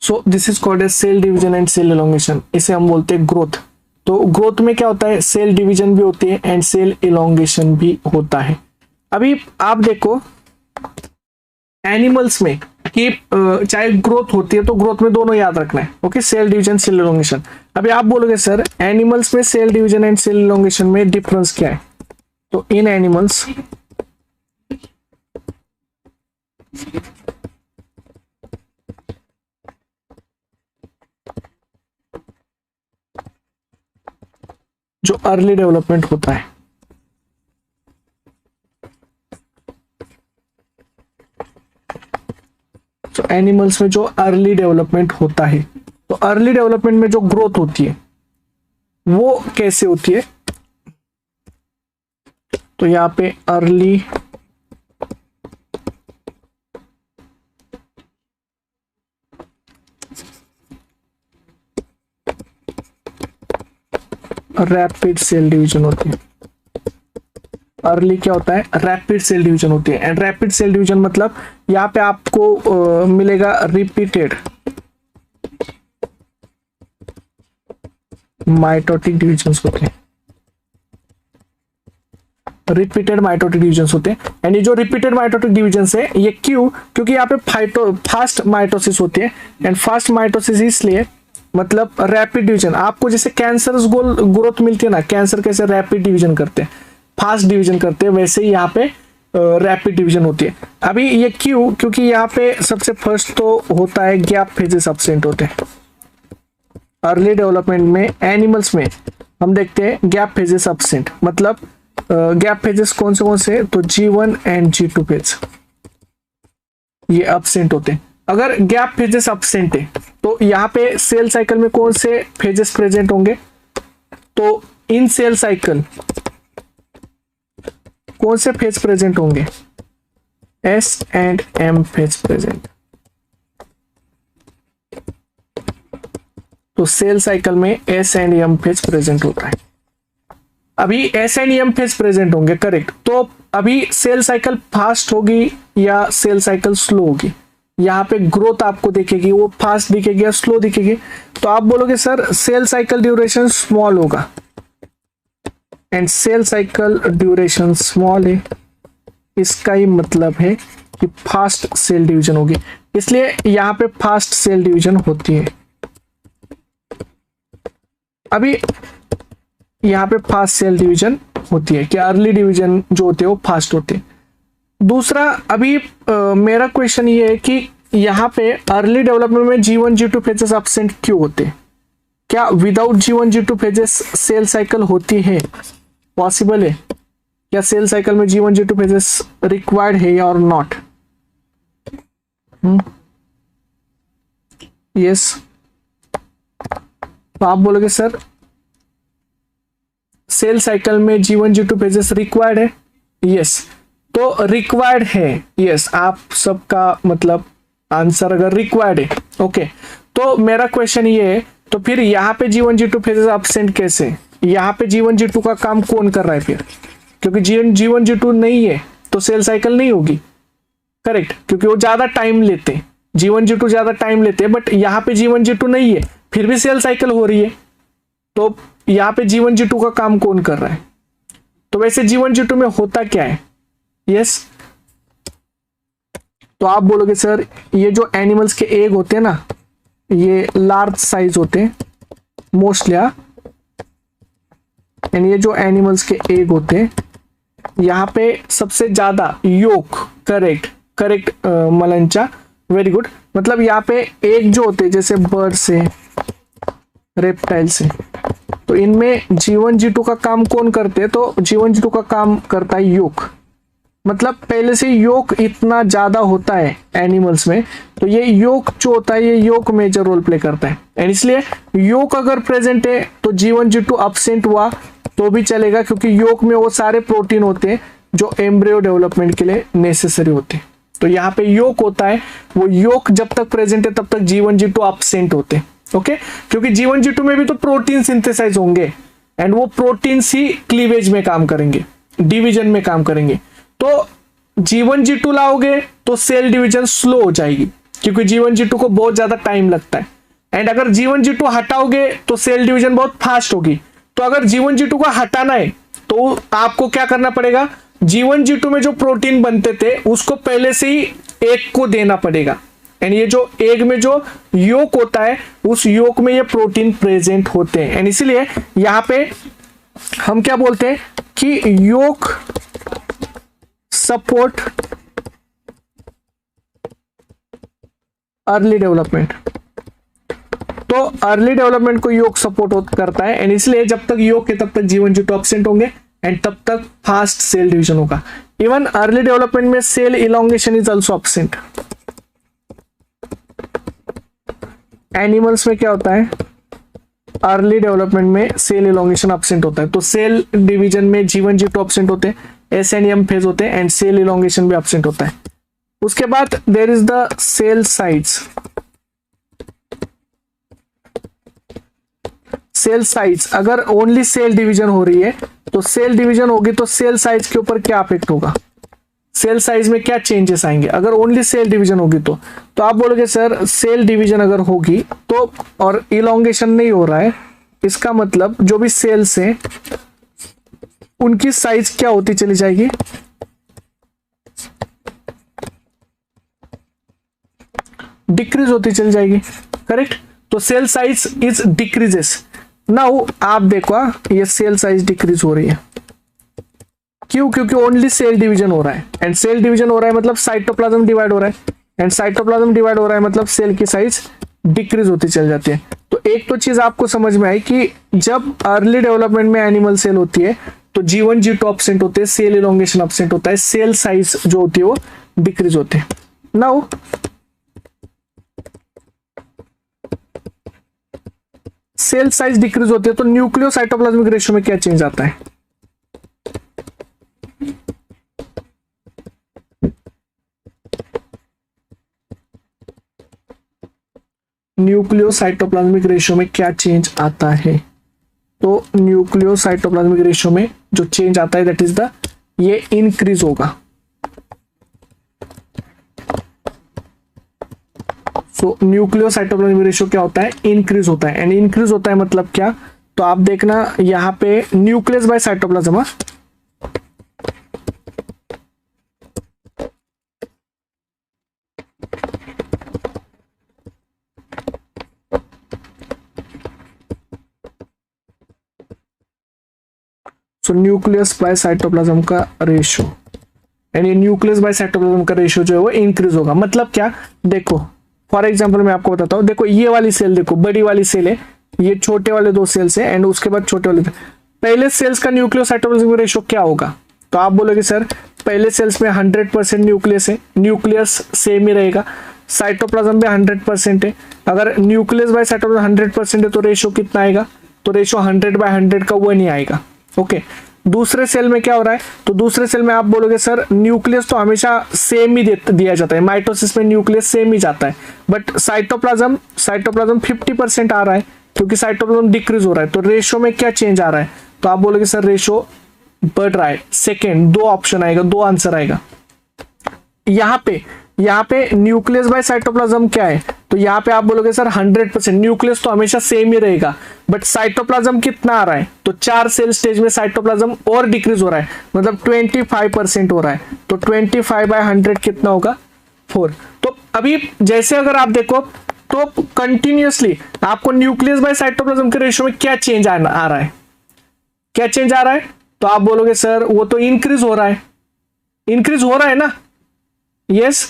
So this is called as cell division and cell elongation, इसे हम बोलते हैं ग्रोथ। तो ग्रोथ में क्या होता है, सेल डिवीजन भी होती है एंड सेल इलोंगेशन भी होता है। अभी आप देखो एनिमल्स में कि चाहे ग्रोथ होती है तो ग्रोथ में दोनों याद रखना है, okay, cell division cell elongation. अभी आप बोलोगे सर एनिमल्स में cell division and cell elongation में डिफरेंस क्या है, तो इन एनिमल्स जो अर्ली डेवलपमेंट होता है, तो एनिमल्स में जो अर्ली डेवलपमेंट होता है, तो अर्ली डेवलपमेंट में जो ग्रोथ होती है वो कैसे होती है, तो यहां पे अर्ली रैपिड सेल डिवीजन होती है। अर्ली क्या होता है, रैपिड सेल डिवीजन होती है। एंड रैपिड सेल डिवीजन मतलब यहाँ पे आपको मिलेगा रिपीटेड माइटोटिक डिविजन्स होते हैं, रिपीटेड माइटोटिक डिविजन्स होते हैं। एंड ये जो रिपीटेड माइटोटिक डिविजन्स है ये क्यों, क्योंकि यहाँ पे फास्ट माइटोसिस होती है। एंड फास्ट माइटोसिस इसलिए मतलब रैपिड डिवीजन, आपको जैसे कैंसर ग्रोथ मिलती है ना, कैंसर कैसे रैपिड डिवीजन करते हैं, फास्ट डिवीजन करते हैं, वैसे ही यहाँ पे रैपिड डिवीजन होती है। अभी ये क्यों, क्योंकि यहाँ पे सबसे फर्स्ट तो होता है गैप फेजेस एब्सेंट होते हैं अर्ली डेवलपमेंट में। एनिमल्स में हम देखते हैं गैप फेजेस एब्सेंट, मतलब गैप फेजेस कौन से, तो G1 एंड G2 फेज ये एब्सेंट होते हैं। अगर गैप फेजेस एब्सेंट है तो यहाँ पे सेल साइकिल में कौन से फेजेस प्रेजेंट होंगे, तो इन सेल साइकिल कौन से फेज प्रेजेंट होंगे, S and M phase present. तो सेल साइकिल में S and M phase present होता है। अभी S and M phase present होंगे, करेक्ट। तो अभी सेल साइकिल फास्ट होगी या सेल साइकिल स्लो होगी, यहाँ पे ग्रोथ आपको दिखेगी, वो फास्ट दिखेगी या स्लो दिखेगी। तो आप बोलोगे sir cell cycle duration small होगा and cell cycle duration small है, इसका ही मतलब है कि फास्ट सेल डिवीजन होगी, इसलिए यहाँ पे फास्ट सेल डिवीजन होती है। अभी यहाँ पे फास्ट सेल डिवीजन होती है कि अर्ली डिवीजन जो होते हैं वो फास्ट होते हैं। दूसरा अभी मेरा क्वेश्चन ये है कि यहाँ पे अर्ली डेवलपमेंट में G1 G2 फेजेस एब्सेंट क्यों होते हैं, क्या without G1 G2 phases cell cycle होती है, पॉसिबल है क्या, सेल साइकिल में G1 G2 फेजेस रिक्वायर्ड है या और नॉट, यस। तो आप बोलोगे सर सेल साइकिल में G1 G2 फेजेस रिक्वायर्ड है, यस। तो रिक्वायर्ड है, यस, आप सबका मतलब आंसर अगर रिक्वायर्ड है, ओके। तो मेरा क्वेश्चन ये है, तो फिर यहाँ पे G1 G2 फेजेस एब्सेंट कैसे, यहाँ पे G1 G2 का काम कौन कर रहा है फिर, क्योंकि G1 G2 नहीं है तो सेल साइकिल नहीं होगी, करेक्ट, क्योंकि वो ज्यादा टाइम लेते हैं, G1 G2 ज्यादा टाइम लेते हैं, बट यहाँ पे G1 G2 नहीं है फिर भी सेल साइकिल हो रही है, तो यहाँ पे G1 G2 का काम कौन कर रहा है। तो वैसे G1 G2 में होता क्या है, यस। तो आप बोलोगे सर ये जो एनिमल्स के एग होते हैं ना, ये लार्ज साइज होते हैं मोस्टली, एंड ये जो एनिमल्स के एग होते हैं यहाँ पे सबसे ज्यादा योक, करेक्ट मलंचा, वेरी गुड। मतलब यहाँ पे एग जो होते हैं जैसे बर्ड से रेप्टाइल से। तो इनमें G1 G2 का काम कौन करते हैं? तो G1 G2 का काम करता है योक। मतलब पहले से योक इतना ज्यादा होता है एनिमल्स में, तो ये योक जो होता है ये योक मेजर रोल प्ले करता है। एंड इसलिए योक अगर प्रेजेंट है तो G1 G2 अब्सेंट हुआ तो भी चलेगा, क्योंकि योक में वो सारे प्रोटीन होते हैं जो एम्ब्रियो डेवलपमेंट के लिए नेसेसरी होते हैं। तो यहाँ पे योक होता है, वो योक जब तक प्रेजेंट है तब तक G1 G2 अब्सेंट होते हैं। ओके, क्योंकि G1 G2 में भी तो प्रोटीन सिंथेसाइज होंगे एंड वो प्रोटीन ही क्लीवेज में काम करेंगे, डिवीजन में काम करेंगे। तो G1 G2 लाओगे तो सेल डिवीजन स्लो हो जाएगी, क्योंकि G1 G2 को बहुत ज्यादा टाइम लगता है। एंड अगर G1 G2 हटाओगे तो सेल डिवीजन बहुत फास्ट होगी। तो अगर G1 G2 को हटाना है तो आपको क्या करना पड़ेगा? G1 G2 में जो प्रोटीन बनते थे उसको पहले से ही एग को देना पड़ेगा। एंड ये जो एग में जो योक होता है उस योक में ये प्रोटीन प्रेजेंट होते हैं। एंड इसीलिए यहां पे हम क्या बोलते हैं कि योक सपोर्ट अर्ली डेवलपमेंट। तो अर्ली डेवलपमेंट को योक सपोर्ट करता है। एंड इसलिए जब तक योक है तब तक G1 G2 एब्सेंट होंगे एंड तब तक फास्ट सेल डिवीजन होगा। इवन अर्ली डेवलपमेंट में cell elongation is also absent. Animals में क्या होता है? अर्ली डेवलपमेंट में सेल इलोंगेशन एब्सेंट होता है। तो सेल डिवीजन में G1 G2 एब्सेंट होते हैं, SNEM फेज होते हैं एंड सेल इलोंगेशन भी एब्सेंट होता है। उसके बाद there is the cell size. Cell size, अगर ओनली सेल डिवीजन हो रही है तो सेल डिवीजन होगी तो सेल साइज के ऊपर क्या इफेक्ट होगा? सेल साइज में क्या चेंजेस आएंगे अगर ओनली सेल डिवीजन होगी? तो आप बोलोगे सर सेल डिवीजन अगर होगी तो और इलोंगेशन नहीं हो रहा है, इसका मतलब जो भी सेल्स हैं उनकी साइज क्या होती चली जाएगी? डिक्रीज होती चली जाएगी। करेक्ट? तो cell size is decreases. Now आप देखो ये सेल साइज डिक्रीज हो रही है, क्यों? क्योंकि ओनली सेल डिवीजन हो रहा है एंड सेल डिवीजन हो रहा है मतलब साइटोप्लाज्म डिवाइड हो रहा है एंड साइटोप्लाज्म डिवाइड हो रहा है मतलब सेल की साइज डिक्रीज होती चल जाती है। तो एक तो चीज आपको समझ में आई कि जब अर्ली डेवलपमेंट में एनिमल सेल होती है तो G1 G2 एब्सेंट होते हैं, सेल इलोंगेशन एब्सेंट होता है, सेल साइज जो होती है वो डिक्रीज होते हैं। नाउ सेल साइज डिक्रीज होती है तो न्यूक्लियोसाइटोप्लाज्मिक रेशियो में क्या चेंज आता है? न्यूक्लियोसाइटोप्लाज्मिक रेशियो में क्या चेंज आता है? तो न्यूक्लियोसाइटोप्लाज्मिक रेशियो में जो चेंज आता है दैट इज द ये इंक्रीज होगा। सो न्यूक्लियोसाइटोप्लाज्मिक रेशियो क्या होता है? इंक्रीज होता है। एंड इंक्रीज होता है मतलब क्या? तो आप देखना यहां पे न्यूक्लियस बाय साइटोप्लाज्म, सो न्यूक्लियस बाय साइटोप्लाज्म का रेशियो, यानी न्यूक्लियस बाय साइटोप्लाज्म का रेशियो जो है वो इंक्रीज होगा। मतलब क्या? देखो फॉर एग्जांपल मैं आपको बताता हूँ, देखो ये वाली सेल, देखो बड़ी वाली सेल है, ये छोटे वाले दो सेल्स है एंड उसके बाद छोटे वाले, पहले सेल्स का न्यूक्लियोसाइटोप्लाज्म रेशियो क्या होगा? तो आप बोलोगे सर पहले सेल्स में 100% न्यूक्लियस है, न्यूक्लियस सेम ही रहेगा, साइटोप्लाज्म में 100% है। अगर न्यूक्लियस बाय साइटोप्लाज्म 100% है तो रेशियो कितना आएगा? तो रेशियो 100/100 का 1 ही आएगा। ओके, दूसरे सेल में क्या हो रहा है? तो दूसरे सेल में आप बोलोगे सर न्यूक्लियस तो हमेशा सेम ही दिया जाता है, माइटोसिस में न्यूक्लियस सेम ही जाता है, बट साइटोप्लाज्म 50% आ रहा है क्योंकि साइटोप्लाज्म डिक्रीज हो रहा है। तो रेशियो में क्या चेंज आ रहा है? तो आप बोलोगे सर रेशियो बढ़ रहा है। सेकेंड, दो ऑप्शन आएगा, दो आंसर आएगा। यहाँ पे न्यूक्लियस बाय साइटोप्लाज्म क्या है? तो यहाँ पे आप बोलोगे सर 100%, न्यूक्लियस तो हमेशा सेम ही रहेगा, बट साइटोप्लाज्म कितना आ रहा है? तो 4 सेल स्टेज में साइटोप्लाज्म और डिक्रीज हो रहा है, मतलब 25% हो रहा है। तो 25/100 कितना होगा? 4। तो अभी जैसे अगर आप देखो तो कंटिन्यूअसली आपको न्यूक्लियस बाय साइटोप्लाज्म के रेशियो में क्या चेंज आ रहा है? क्या चेंज आ रहा है? तो आप बोलोगे सर वो तो इंक्रीज हो रहा है, इंक्रीज हो रहा है ना? यस,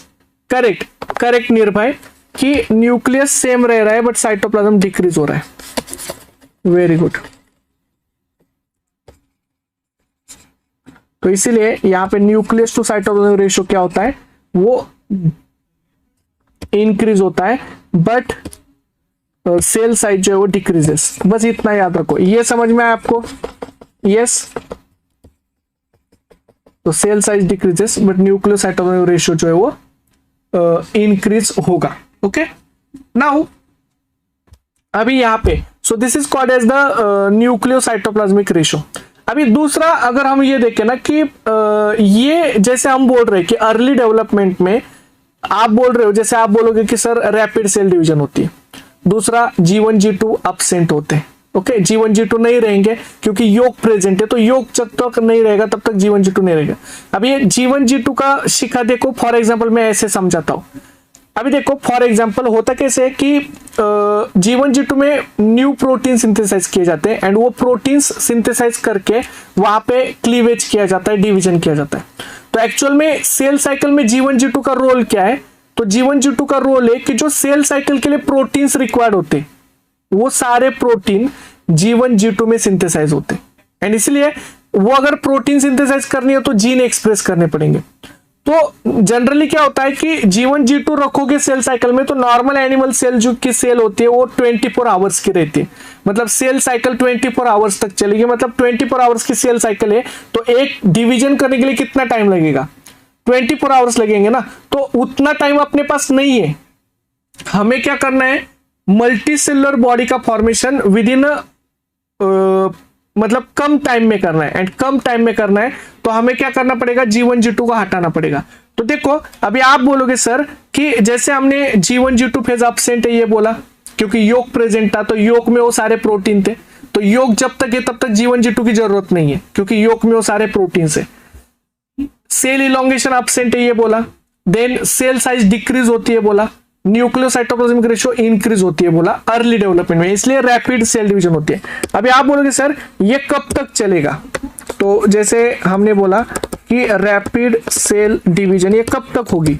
करेक्ट निर्भय कि न्यूक्लियस सेम रह रहा है बट साइटोप्लाज्म डिक्रीज हो रहा है। Very good. तो इसीलिए यहां पे न्यूक्लियस टू साइटोप्लाज्मिक रेशियो क्या होता है, वो इंक्रीज होता है, बट सेल साइज जो है वो डिक्रीजेस। बस इतना याद रखो, ये समझ में आया आपको? यस। तो cell size decreases but nucleus cytoplasmic ratio जो है वो इंक्रीज होगा। ओके, नाउ अभी यहां पे so this is called as the nucleocytoplasmic ratio. अभी दूसरा अगर हम ये देखें ना कि ये जैसे हम बोल रहे हैं कि अर्ली डेवलपमेंट में आप बोल रहे हो, जैसे आप बोलोगे कि सर रैपिड सेल डिवीजन होती है, दूसरा G1 G2 absent होते हैं। ओके, G1 G2 नहीं रहेंगे क्योंकि योग प्रेजेंट है, तो योग जब तक नहीं रहेगा तब तक G1 G2 नहीं रहेगा। अब ये G1 G2 का शिखा देखो, फॉर एग्जांपल मैं ऐसे समझाता हूं। अभी देखो फॉर एग्जांपल होता कैसे है कि G1 G2 में न्यू प्रोटीन सिंथेसाइज किए जाते हैं एंड वो प्रोटीन्स सिंथेसाइज करके वहां पे क्लीवेज किया जाता है, डिवीजन किया जाता है। तो एक्चुअल में सेल साइकिल में G1 G2 का रोल क्या है? तो G1 G2 का रोल है कि जो सेल साइकिल के लिए प्रोटीन्स रिक्वायर्ड होते हैं वो सारे प्रोटीन G1 G2 में सिंथेसाइज होते हैं, एंड इसलिए वो अगर प्रोटीन सिंथेसाइज करनी है तो जीन एक्सप्रेस करने पड़ेंगे। तो जनरली क्या होता है कि G1 G2 रखोगे सेल साइकिल में, तो नॉर्मल एनिमल सेल जो की सेल होती है वो 24 आवर्स की रहती है, मतलब सेल साइकिल 24 आवर्स तक चलेगी। मतलब 24 आवर्स की सेल साइकिल है तो एक डिवीजन करने के लिए कितना टाइम लगेगा? 24 आवर्स लगेंगे ना। तो उतना टाइम अपने पास नहीं है। हमें क्या करना है? मल्टी सेलुलर बॉडी का फॉर्मेशन विद इन मतलब कम टाइम में करना है, एंड कम टाइम में करना है तो हमें क्या करना पड़ेगा? G1 G2 को हटाना पड़ेगा। तो देखो अभी आप बोलोगे सर कि जैसे हमने G1 G2 फेज एब्सेंट है ये बोला क्योंकि योग प्रेजेंट था, तो योग में वो सारे प्रोटीन थे, तो योग जब तक है तब तक G1 G2 की जरूरत नहीं है क्योंकि योग में वो सारे प्रोटीन है। सेल इलोंगेशन एब्सेंट है ये बोला, देन सेल साइज डिक्रीज होती है बोला, न्यूक्लियोसाइटोप्लाज्मिक रेशियो इंक्रीज होती है बोला अर्ली डेवलपमेंट में, इसलिए रैपिड सेल डिवीजन होती है। अभी आप बोलोगे सर ये कब तक चलेगा? तो जैसे हमने बोला कि रैपिड सेल डिवीजन ये कब तक होगी?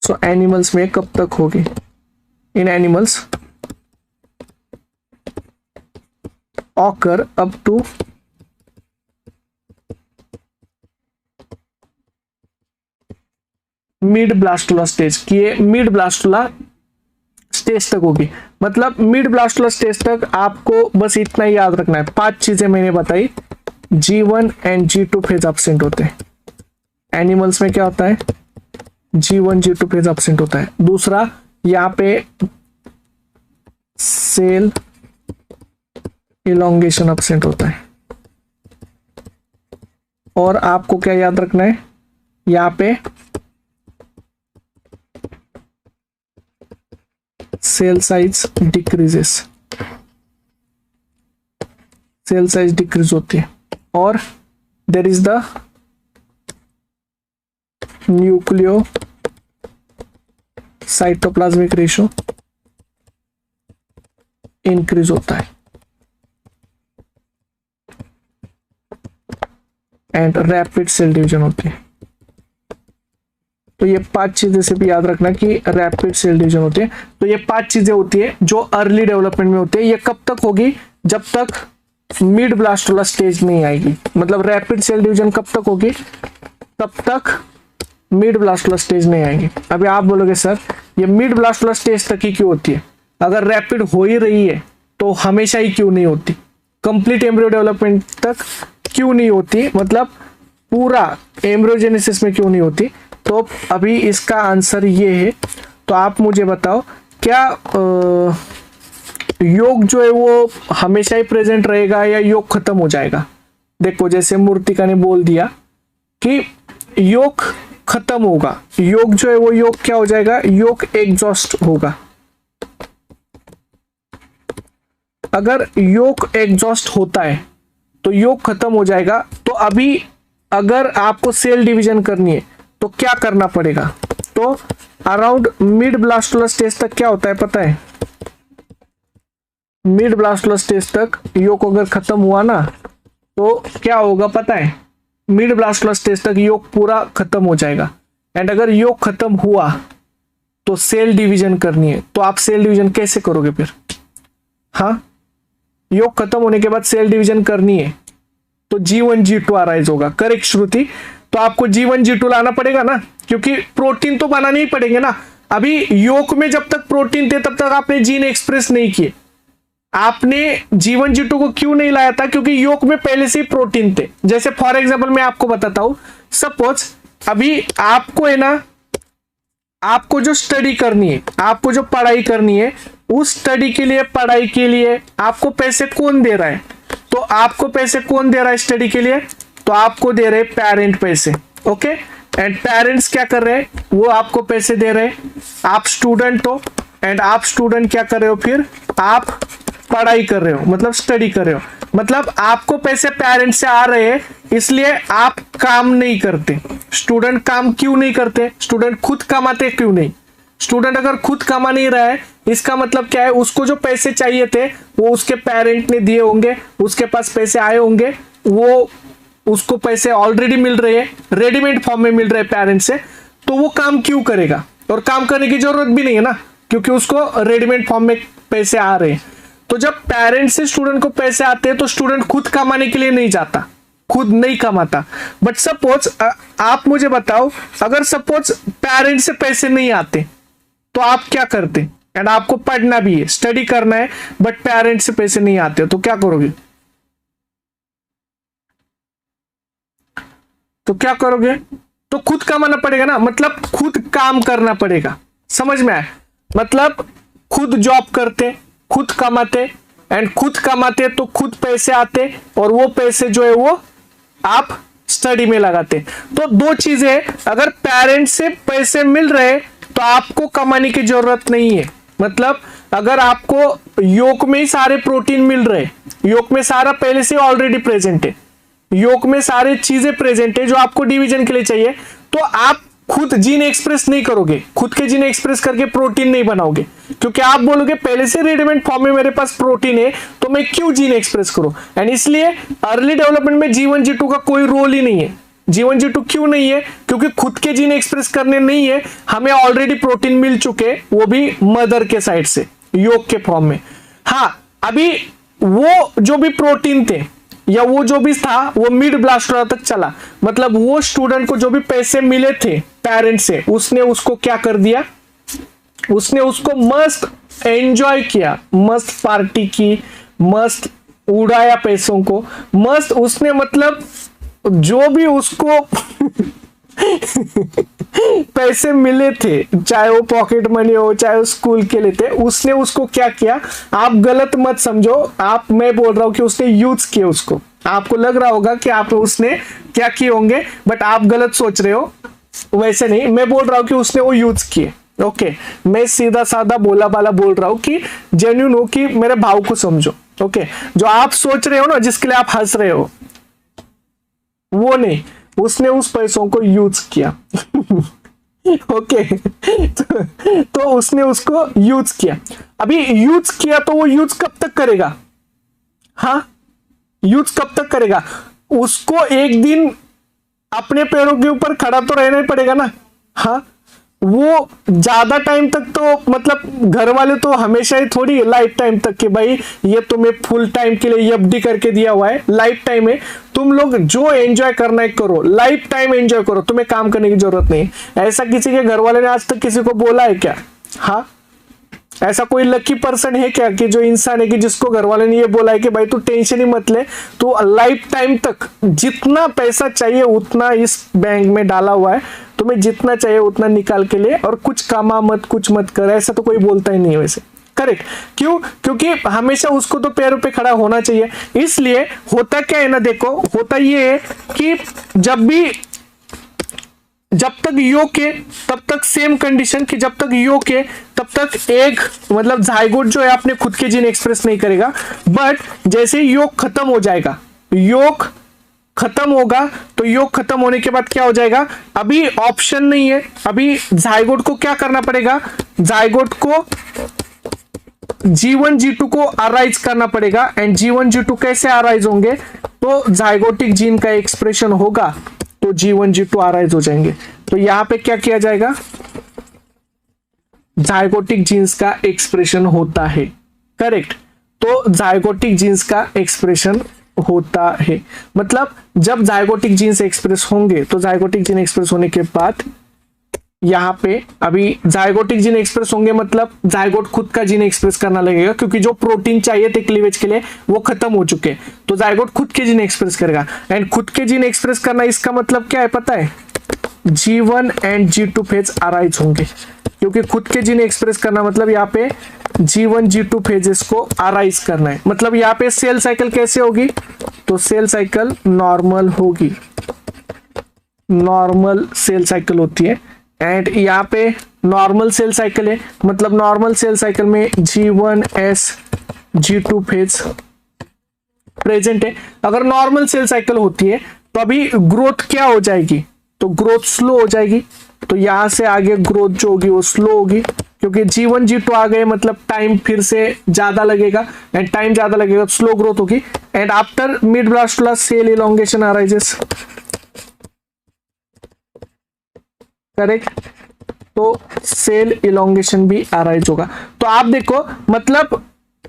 सो एनिमल्स में कब तक होगी? In animals occur up to mid blastula stage, कि ये मिड ब्लास्टुला स्टेज तक होगी। मतलब मिड ब्लास्टुला स्टेज तक आपको बस इतना ही याद रखना है, 5 चीजें मैंने बताई। G1 and G2 phase absent होते हैं एनिमल्स में, क्या होता है? G1 G2 फेज एब्सेंट होता है। दूसरा यहाँ पे सेल इलोंगेशन एब्सेंट होता है। और आपको क्या याद रखना है? यहाँ पे cell size decreases, cell size decrease होती है। और there is the nucleocytoplasmic ratio increase होता है, एंड रैपिड सेल डिवीजन होती है। तो ये 5 चीजें से भी याद रखना कि रैपिड सेल डिवीजन होती है। तो ये 5 चीजें होती है जो अर्ली डेवलपमेंट में होती है। ये कब तक होगी? जब तक मिड ब्लास्टुला स्टेज नहीं आएगी। मतलब रैपिड सेल डिवीजन कब तक होगी? तब तक मिड ब्लास्टुला स्टेज नहीं आएगी। अभी आप बोलोगे सर ये मिड ब्लास्टुला स्टेज तक ही क्यों होती है? अगर रैपिड हो ही रही है तो हमेशा ही क्यों नहीं होती? कंप्लीट एम्ब्रियो डेवलपमेंट तक क्यों नहीं होती? मतलब पूरा एम्ब्रियोजेनेसिस में क्यों नहीं होती? तो अभी इसका आंसर ये है। तो आप मुझे बताओ क्या योग जो है वो हमेशा ही प्रेजेंट रहेगा या योग खत्म हो जाएगा? देखो जैसे मूर्तिका ने बोल दिया कि योग खत्म होगा, योग जो है वो योग क्या हो जाएगा? योग एग्जॉस्ट होगा। अगर योग एग्जॉस्ट होता है तो योग खत्म हो जाएगा। तो अभी अगर आपको सेल डिवीजन करनी है तो क्या करना पड़ेगा? तो अराउंड मिड ब्लास्टुला स्टेज तक क्या होता है पता है? मिड ब्लास्टुला स्टेज तक योग अगर खत्म हुआ ना तो क्या होगा पता है? मिड ब्लास्टुला स्टेज तक योग पूरा खत्म हो जाएगा। एंड अगर योग खत्म हुआ तो सेल डिवीजन करनी है, तो आप सेल डिवीजन कैसे करोगे फिर? हाँ, योग खत्म होने के बाद सेल डिवीजन करनी है तो G1 G2 अराइज होगा। करेक्ट श्रुति, तो आपको G1 G2 लाना पड़ेगा ना, क्योंकि प्रोटीन तो बनाने ही पड़ेंगे ना। अभी योग में जब तक प्रोटीन थे तब तक आपने जीन एक्सप्रेस नहीं किए। आपने G1 G2 को क्यों नहीं लाया था? क्योंकि योग में पहले से ही प्रोटीन थे। जैसे फॉर एग्जाम्पल मैं आपको बताता हूं, सपोज अभी आपको है ना, आपको जो स्टडी करनी है, आपको जो पढ़ाई करनी है, उस स्टडी के लिए, पढ़ाई के लिए आपको पैसे कौन दे रहा है? तो आपको पैसे कौन दे रहा है स्टडी के लिए? तो आपको दे रहे पेरेंट पैसे। ओके, एंड पेरेंट्स क्या कर रहे हैं? वो आपको पैसे दे रहे हैं। आप स्टूडेंट हो एंड आप स्टूडेंट क्या कर रहे हो? फिर आप पढ़ाई कर रहे हो, मतलब स्टडी कर रहे हो, मतलब आपको पैसे पेरेंट्स से आ रहे हैं, इसलिए आप काम नहीं करते। स्टूडेंट काम क्यों नहीं करते? स्टूडेंट खुद कमाते क्यों नहीं? स्टूडेंट अगर खुद कमा नहीं रहा है, इसका मतलब क्या है? उसको जो पैसे चाहिए थे वो उसके पेरेंट ने दिए होंगे, उसके पास पैसे आए होंगे, वो उसको पैसे ऑलरेडी मिल रहे हैं, रेडीमेड फॉर्म में मिल रहे हैं पेरेंट्स से, तो वो काम क्यों करेगा? और काम करने की जरूरत भी नहीं है ना, क्योंकि उसको रेडीमेड फॉर्म में पैसे आ रहे हैं। तो जब पेरेंट्स से स्टूडेंट को पैसे आते हैं तो स्टूडेंट खुद कमाने के लिए नहीं जाता, खुद नहीं कमाता। बट सपोज आप मुझे बताओ, अगर सपोज पेरेंट्स से पैसे नहीं आते तो आप क्या करते? एंड आपको पढ़ना भी है, स्टडी करना है, बट पेरेंट्स से पैसे नहीं आते तो क्या करोगे? तो क्या करोगे? तो खुद कमाना पड़ेगा ना, मतलब खुद काम करना पड़ेगा। समझ में आया? मतलब खुद जॉब करते, खुद कमाते, एंड खुद कमाते तो खुद पैसे आते, और वो पैसे जो है वो आप स्टडी में लगाते। तो दो चीजें, अगर पेरेंट्स से पैसे मिल रहे तो आपको कमाने की जरूरत नहीं है। मतलब अगर आपको योग में ही सारे प्रोटीन मिल रहे, योग में सारा पहले से ऑलरेडी प्रेजेंट है, योग में सारे चीजें प्रेजेंट है जो आपको डिवीजन के लिए चाहिए, तो आप खुद जीन एक्सप्रेस नहीं करोगे, खुद के जीन एक्सप्रेस करके प्रोटीन नहीं बनाओगे, क्योंकि आप बोलोगे पहले से रेडीमेड फॉर्म में मेरे पास प्रोटीन है तो मैं क्यों जीन एक्सप्रेस करूं। एंड इसलिए अर्ली डेवलपमेंट में G1 G2 का कोई रोल ही नहीं है। G1 G2 क्यों नहीं है? क्योंकि खुद के जीन एक्सप्रेस करने नहीं है, हमें ऑलरेडी प्रोटीन मिल चुके, वो भी मदर के साइड से, योग के फॉर्म में। हाँ, अभी वो जो भी प्रोटीन थे या वो जो भी था वो मिड ब्लास्टोरा तक चला, मतलब वो स्टूडेंट को जो भी पैसे मिले थे पेरेंट्स से, उसने उसको क्या कर दिया? उसने उसको मस्त एंजॉय किया, मस्त पार्टी की, मस्त उड़ाया पैसों को, मस्त उसने, मतलब जो भी उसको पैसे मिले थे, चाहे वो पॉकेट मनी हो, चाहे वो स्कूल के लिए थे, उसने उसको क्या किया? आप गलत मत समझो, आप, मैं बोल रहा हूं कि उसने यूज किया उसको। आपको लग रहा होगा कि आप उसने क्या किए होंगे, बट आप गलत सोच रहे हो, वैसे नहीं। मैं बोल रहा हूं कि उसने वो यूज किए। ओके, मैं सीधा साधा बोला बाला बोल रहा हूं कि जेन्युइन हो, कि मेरे भाव को समझो। ओके, जो आप सोच रहे हो ना, जिसके लिए आप हंस रहे हो, वो नहीं, उसने उस पैसों को यूज किया। ओके, तो उसने उसको यूज किया। अभी यूज किया तो वो यूज कब तक करेगा? हाँ, यूज कब तक करेगा? उसको एक दिन अपने पैरों के ऊपर खड़ा तो रहना ही पड़ेगा ना। हाँ, वो ज्यादा टाइम तक तो, मतलब घर वाले तो हमेशा ही थोड़ी लाइफ टाइम तक के, भाई ये तुम्हें फुल टाइम के लिए एफडी करके दिया हुआ है, लाइफ टाइम है, तुम लोग जो एंजॉय करना है करो, लाइफ टाइम एंजॉय करो, तुम्हें काम करने की जरूरत नहीं। ऐसा किसी के घर वाले ने आज तक किसी को बोला है क्या? हाँ, ऐसा कोई लकी पर्सन है क्या, कि जो इंसान है कि जिसको घर वाले ने ये बोला है कि भाई तू टेंशन ही मत ले, तो लाइफ टाइम तक जितना पैसा चाहिए उतना इस बैंक में डाला हुआ है, तुम्हें जितना चाहिए उतना निकाल के ले, और कुछ कामा मत, कुछ मत कर, ऐसा तो कोई बोलता ही नहीं है वैसे। करेक्ट, क्यों? क्योंकि हमेशा उसको तो पैरों पे खड़ा होना चाहिए। इसलिए होता क्या है ना, देखो, होता ये है कि जब तक योग है तब तक सेम कंडीशन, कि जब तक योग है तब तक एक, मतलब जायगोट जो है अपने खुद के जीन एक्सप्रेस नहीं करेगा। बट जैसे योग खत्म हो जाएगा, योग खत्म होगा, तो योग खत्म होने के बाद क्या हो जाएगा? अभी ऑप्शन नहीं है, अभी जायगोट को क्या करना पड़ेगा? जायगोट को G1 G2 को अराइज करना पड़ेगा। एंड G1 G2 कैसे अराइज होंगे? तो जायगोटिक जीन का एक्सप्रेशन होगा तो G1 G2 अराइज हो जाएंगे। तो यहां पे क्या किया जाएगा? जायगोटिक जीन्स का एक्सप्रेशन होता है। करेक्ट। तो जायगोटिक जीन्स का एक्सप्रेशन होता है, मतलब जब जायगोटिक जीन्स एक्सप्रेस होंगे तो जायगोटिक जीन एक्सप्रेस होने के बाद यहाँ पे अभी जायगोटिक जीन एक्सप्रेस होंगे, मतलब जायगोट खुद का जीन एक्सप्रेस करना लगेगा, क्योंकि जो प्रोटीन चाहिए थे क्लीवेज के लिए वो खत्म हो चुके हैं, तो जायगोट खुद के जीन एक्सप्रेस करेगा। एंड खुद के जीन एक्सप्रेस करना इसका मतलब क्या है पता है, G1 and G2 phase arise होंगे, क्योंकि खुद के जीन एक्सप्रेस करना मतलब यहाँ पे G1 G2 फेजेस को अराइज करना है। मतलब यहाँ पे सेल साइकिल कैसे होगी, तो सेल साइकिल नॉर्मल होगी, नॉर्मल सेल साइकिल होती है। एंड यहाँ पे नॉर्मल सेल साइकिल है, मतलब नॉर्मल सेल साइकिल में G1S G2 फेज प्रेजेंट है। अगर नॉर्मल सेल साइकिल होती है तो अभी ग्रोथ क्या हो जाएगी, तो ग्रोथ स्लो हो जाएगी, तो यहां से आगे ग्रोथ जो होगी वो स्लो होगी, क्योंकि G1 G2 आ गए, मतलब टाइम फिर से ज्यादा लगेगा, एंड टाइम ज्यादा लगेगा तो स्लो ग्रोथ होगी। And after mid blastula cell elongation arises. Correct. तो सेल इलोंगेशन भी अराइज होगा। तो आप देखो, मतलब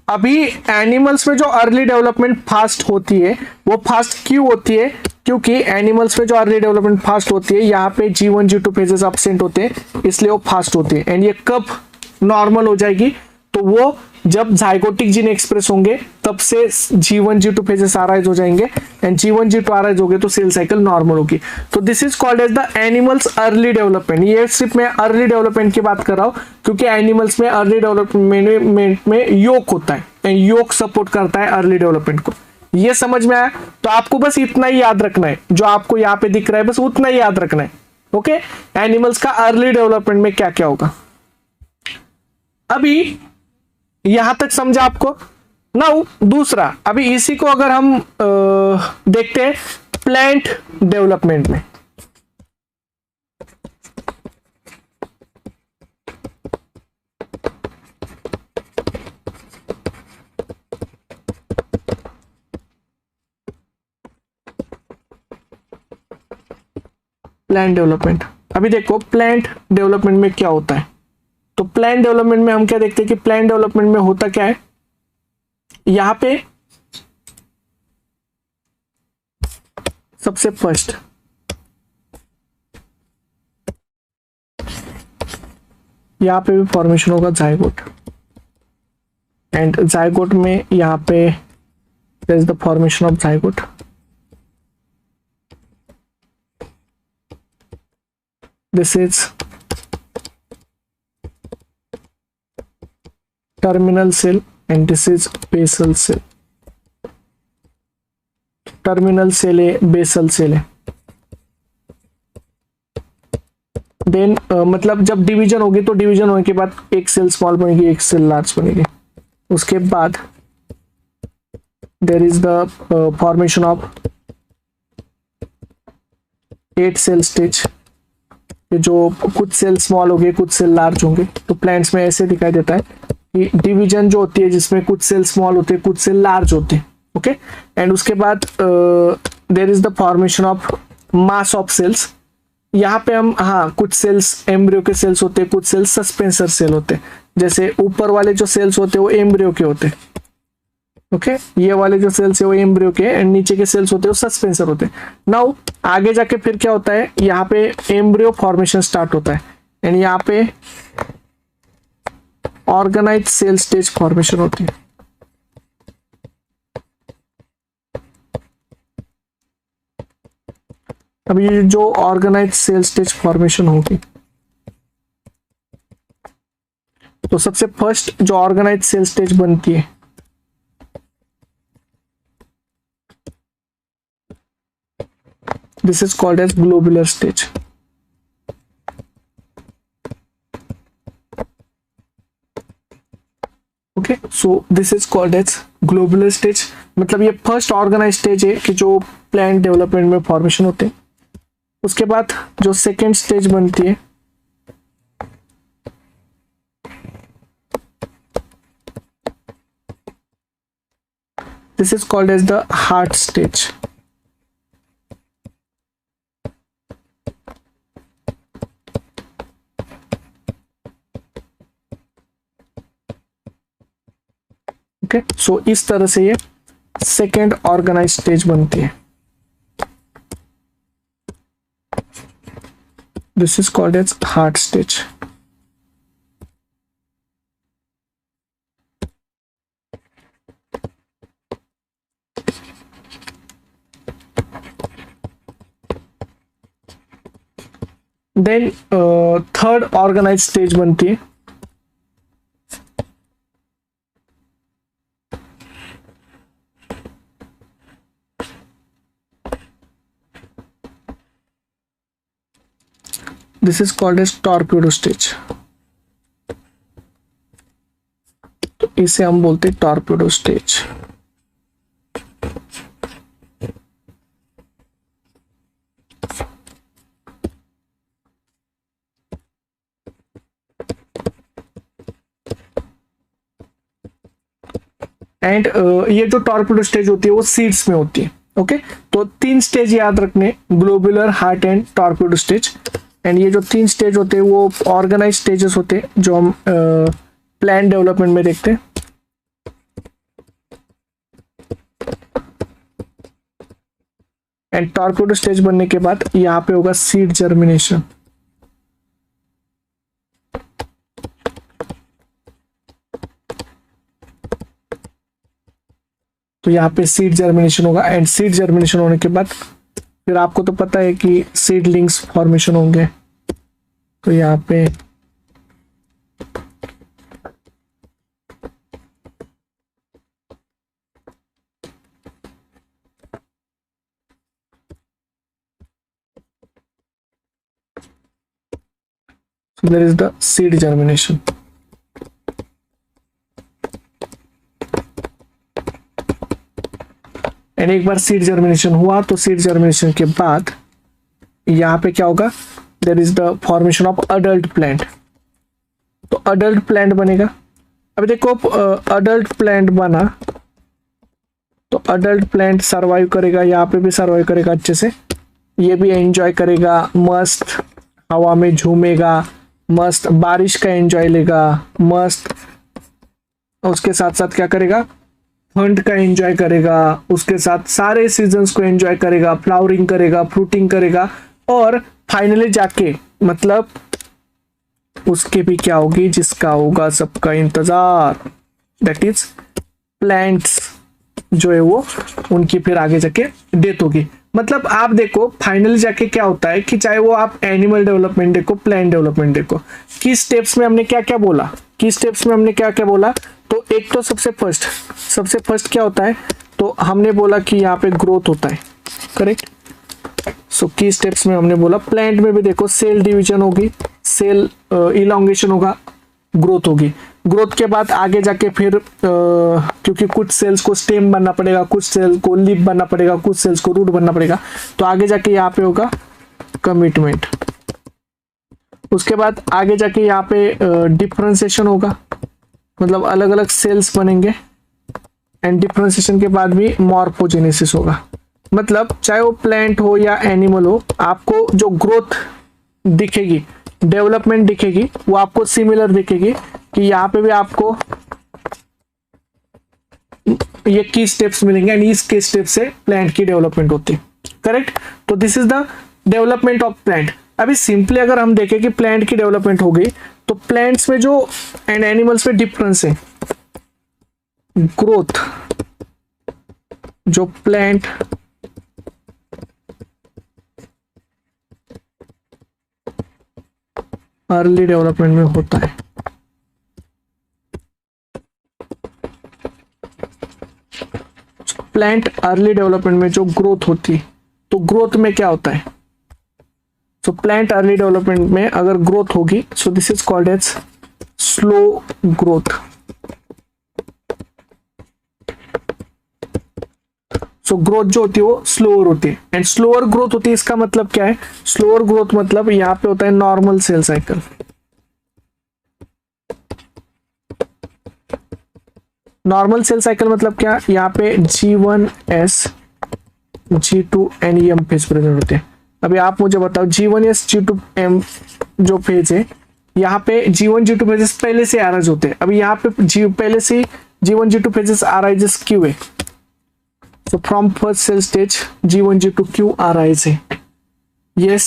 अभी एनिमल्स में जो अर्ली डेवलपमेंट फास्ट होती है वो फास्ट क्यों होती है, क्योंकि एनिमल्स में जो अर्ली डेवलपमेंट फास्ट होती है यहाँ पे G1 G2 फेजेस एब्सेंट होते हैं, इसलिए वो फास्ट होती है। एंड ये कब नॉर्मल हो जाएगी, तो वो जब जाइगोटिक जीन एक्सप्रेस होंगे तब से G1 G2 फेजेस अराइज हो जाएंगे, एंड G1 G2 अराइज हो गए तो सेल साइकिल नॉर्मल होगी। तो this is called as the animals early development. ये सिर्फ मैं अर्ली डेवलपमेंट की बात कर रहा हूँ, क्योंकि एनिमल्स में अर्ली डेवलपमेंट में योक होता है, एंड योक सपोर्ट करता है अर्ली डेवलपमेंट को। ये समझ में आया? तो आपको बस इतना ही याद रखना है, जो आपको यहाँ पे दिख रहा है बस उतना ही याद रखना है। ओके, एनिमल्स का अर्ली डेवलपमेंट में क्या क्या होगा। अभी यहां तक समझा आपको। नाउ दूसरा, अभी इसी को अगर हम देखते हैं प्लांट डेवलपमेंट में। प्लांट डेवलपमेंट, अभी देखो प्लांट डेवलपमेंट में क्या होता है। तो प्लांट डेवलपमेंट में हम क्या देखते हैं कि प्लांट डेवलपमेंट में होता क्या है, यहां पे सबसे फर्स्ट यहां पे भी फॉर्मेशन होगा जाइगोट, एंड जाइगोट में यहां पे there is the formation of zygote. This is terminal cell and this is basal cell। terminal cell है, basal cell है। देन मतलब जब डिवीजन होगी तो डिवीजन होने के बाद एक सेल स्मॉल बनेगी, एक सेल लार्ज बनेगी। उसके बाद there is the formation of 8 cell stage, जो कुछ सेल स्मॉल होंगे कुछ सेल लार्ज होंगे। तो प्लांट्स में ऐसे दिखाई देता है कि डिवीजन जो होती है जिसमें कुछ सेल स्मॉल होते हैं कुछ सेल लार्ज होते हैं। ओके, एंड उसके बाद there is the formation of mass of cells. यहाँ पे हम कुछ सेल्स एम्ब्रियो के सेल्स होते हैं, कुछ सेल्स सस्पेंसर सेल होते हैं। जैसे ऊपर वाले जो सेल्स होते हैं वो एम्ब्रियो के होते हैं। ओके, ये वाले जो सेल्स है वो एम्ब्रियो के, एंड नीचे के सेल्स होते हैं वो सस्पेंसर होते हैं। नाउ आगे जाके फिर क्या होता है, यहाँ पे एम्ब्रियो फॉर्मेशन स्टार्ट होता है, एंड यहाँ पे ऑर्गेनाइज्ड सेल स्टेज फॉर्मेशन होती है। अब ये जो ऑर्गेनाइज्ड सेल स्टेज फॉर्मेशन होगी, तो सबसे फर्स्ट जो ऑर्गेनाइज्ड सेल स्टेज बनती है this is called as globular stage. Okay, so this is called as globular stage. मतलब ये फर्स्ट ऑर्गेनाइज्ड स्टेज है कि जो प्लांट डेवलपमेंट में फॉर्मेशन होते हैं। उसके बाद जो सेकेंड स्टेज बनती है this is called as the heart stage. Okay, so इस तरह से ये सेकेंड ऑर्गेनाइज स्टेज बनती है. This is called as heart stage. Then third organize stage बनती है this is called as torpedo stage. तो इसे हम बोलते हैं टॉर्पेडो स्टेज. एंड ये जो टॉर्पेडो स्टेज होती है वो सीड्स में होती है. ओके, तो 3 स्टेज याद रखने, globular, heart and torpedo stage. And ये जो 3 स्टेज होते हैं वो ऑर्गेनाइज स्टेजेस होते हैं जो हम प्लांट डेवलपमेंट में देखते हैं. एंड टॉर्पेडो स्टेज बनने के बाद यहाँ पे होगा सीड जर्मिनेशन. तो यहाँ पे सीड जर्मिनेशन होगा. एंड सीड जर्मिनेशन होने के बाद फिर आपको तो पता है कि सीडलिंग्स फॉर्मेशन होंगे. तो यहाँ पे so there is the seed germination. And एक बार सीड जर्मिनेशन हुआ तो सीड जर्मिनेशन के बाद यहाँ पे क्या होगा, there is the formation of adult plant. तो अडल्ट प्लांट बनेगा. अभी देखो अडल्ट प्लांट बना तो अडल्ट प्लांट सरवाइव करेगा, यहाँ पे भी सरवाइव करेगा अच्छे से. ये भी एंजॉय करेगा, मस्त हवा में झूमेगा, मस्त बारिश का एंजॉय लेगा, मस्त उसके साथ साथ क्या करेगा, फंड का एंजॉय करेगा, उसके साथ सारे सीजन्स को एंजॉय करेगा, फ्लावरिंग करेगा, फ्रूटिंग करेगा. और फाइनली जाके मतलब उसके भी क्या होगी, जिसका होगा सबका इंतजार, दैट इज प्लांट्स जो है वो उनकी फिर आगे जाके डेथ होगी. मतलब आप देखो फाइनली जाके क्या होता है कि चाहे वो आप एनिमल डेवलपमेंट देखो, प्लांट डेवलपमेंट देखो, की स्टेप्स में हमने क्या क्या बोला, की स्टेप्स में हमने क्या क्या बोला. तो एक तो सबसे फर्स्ट क्या होता है, तो हमने बोला कि यहाँ पे ग्रोथ होता है, करेक्ट. सो की स्टेप्स में हमने बोला प्लांट में भी देखो सेल डिवीजन होगी, सेल इलॉन्गेशन होगा, ग्रोथ होगी. ग्रोथ के बाद आगे जाके फिर क्योंकि कुछ सेल्स को स्टेम बनना पड़ेगा, कुछ सेल को लीफ बनना पड़ेगा, कुछ सेल्स को रूट बनना पड़ेगा. तो आगे जाके यहाँ पे होगा कमिटमेंट. उसके बाद आगे जाके यहाँ पे डिफरेंशिएशन होगा, मतलब अलग अलग सेल्स बनेंगे. एंड डिफरेंशिएशन के बाद भी मॉर्फोजेनेसिस होगा. मतलब चाहे वो प्लांट हो या एनिमल हो, आपको जो ग्रोथ दिखेगी, डेवलपमेंट दिखेगी, वो आपको सिमिलर दिखेगी कि यहाँ पे भी आपको ये की स्टेप्स मिलेंगे. एंड इस की स्टेप से प्लांट की डेवलपमेंट होती है, करेक्ट. तो this is the development of plant. अभी सिंपली अगर हम देखें कि प्लांट की डेवलपमेंट हो गई तो प्लांट्स में जो एंड एनिमल्स में डिफरेंस है, ग्रोथ जो प्लांट अर्ली डेवलपमेंट में होता है, प्लांट अर्ली डेवलपमेंट में जो ग्रोथ होती है, तो ग्रोथ में क्या होता है, तो प्लांट अर्ली डेवलपमेंट में अगर ग्रोथ होगी, so this is called as slow growth. So growth जो होती है वो स्लोअर होती है. एंड स्लोअर ग्रोथ होती है, इसका मतलब क्या है, स्लोअर ग्रोथ मतलब यहाँ पे होता है normal cell cycle. Normal cell cycle मतलब क्या, यहाँ पे G1S G2NEM फेज प्रेजेंट होते हैं. अभी आप मुझे बताओ G1S G2M जो फेज है, यहाँ पे G1 G2 फेजेस पहले से एरज होते हैं. अभी यहाँ पे पहले से G1 G2 phases arises QA. So from first cell stage G1 G2 Q arise. Yes,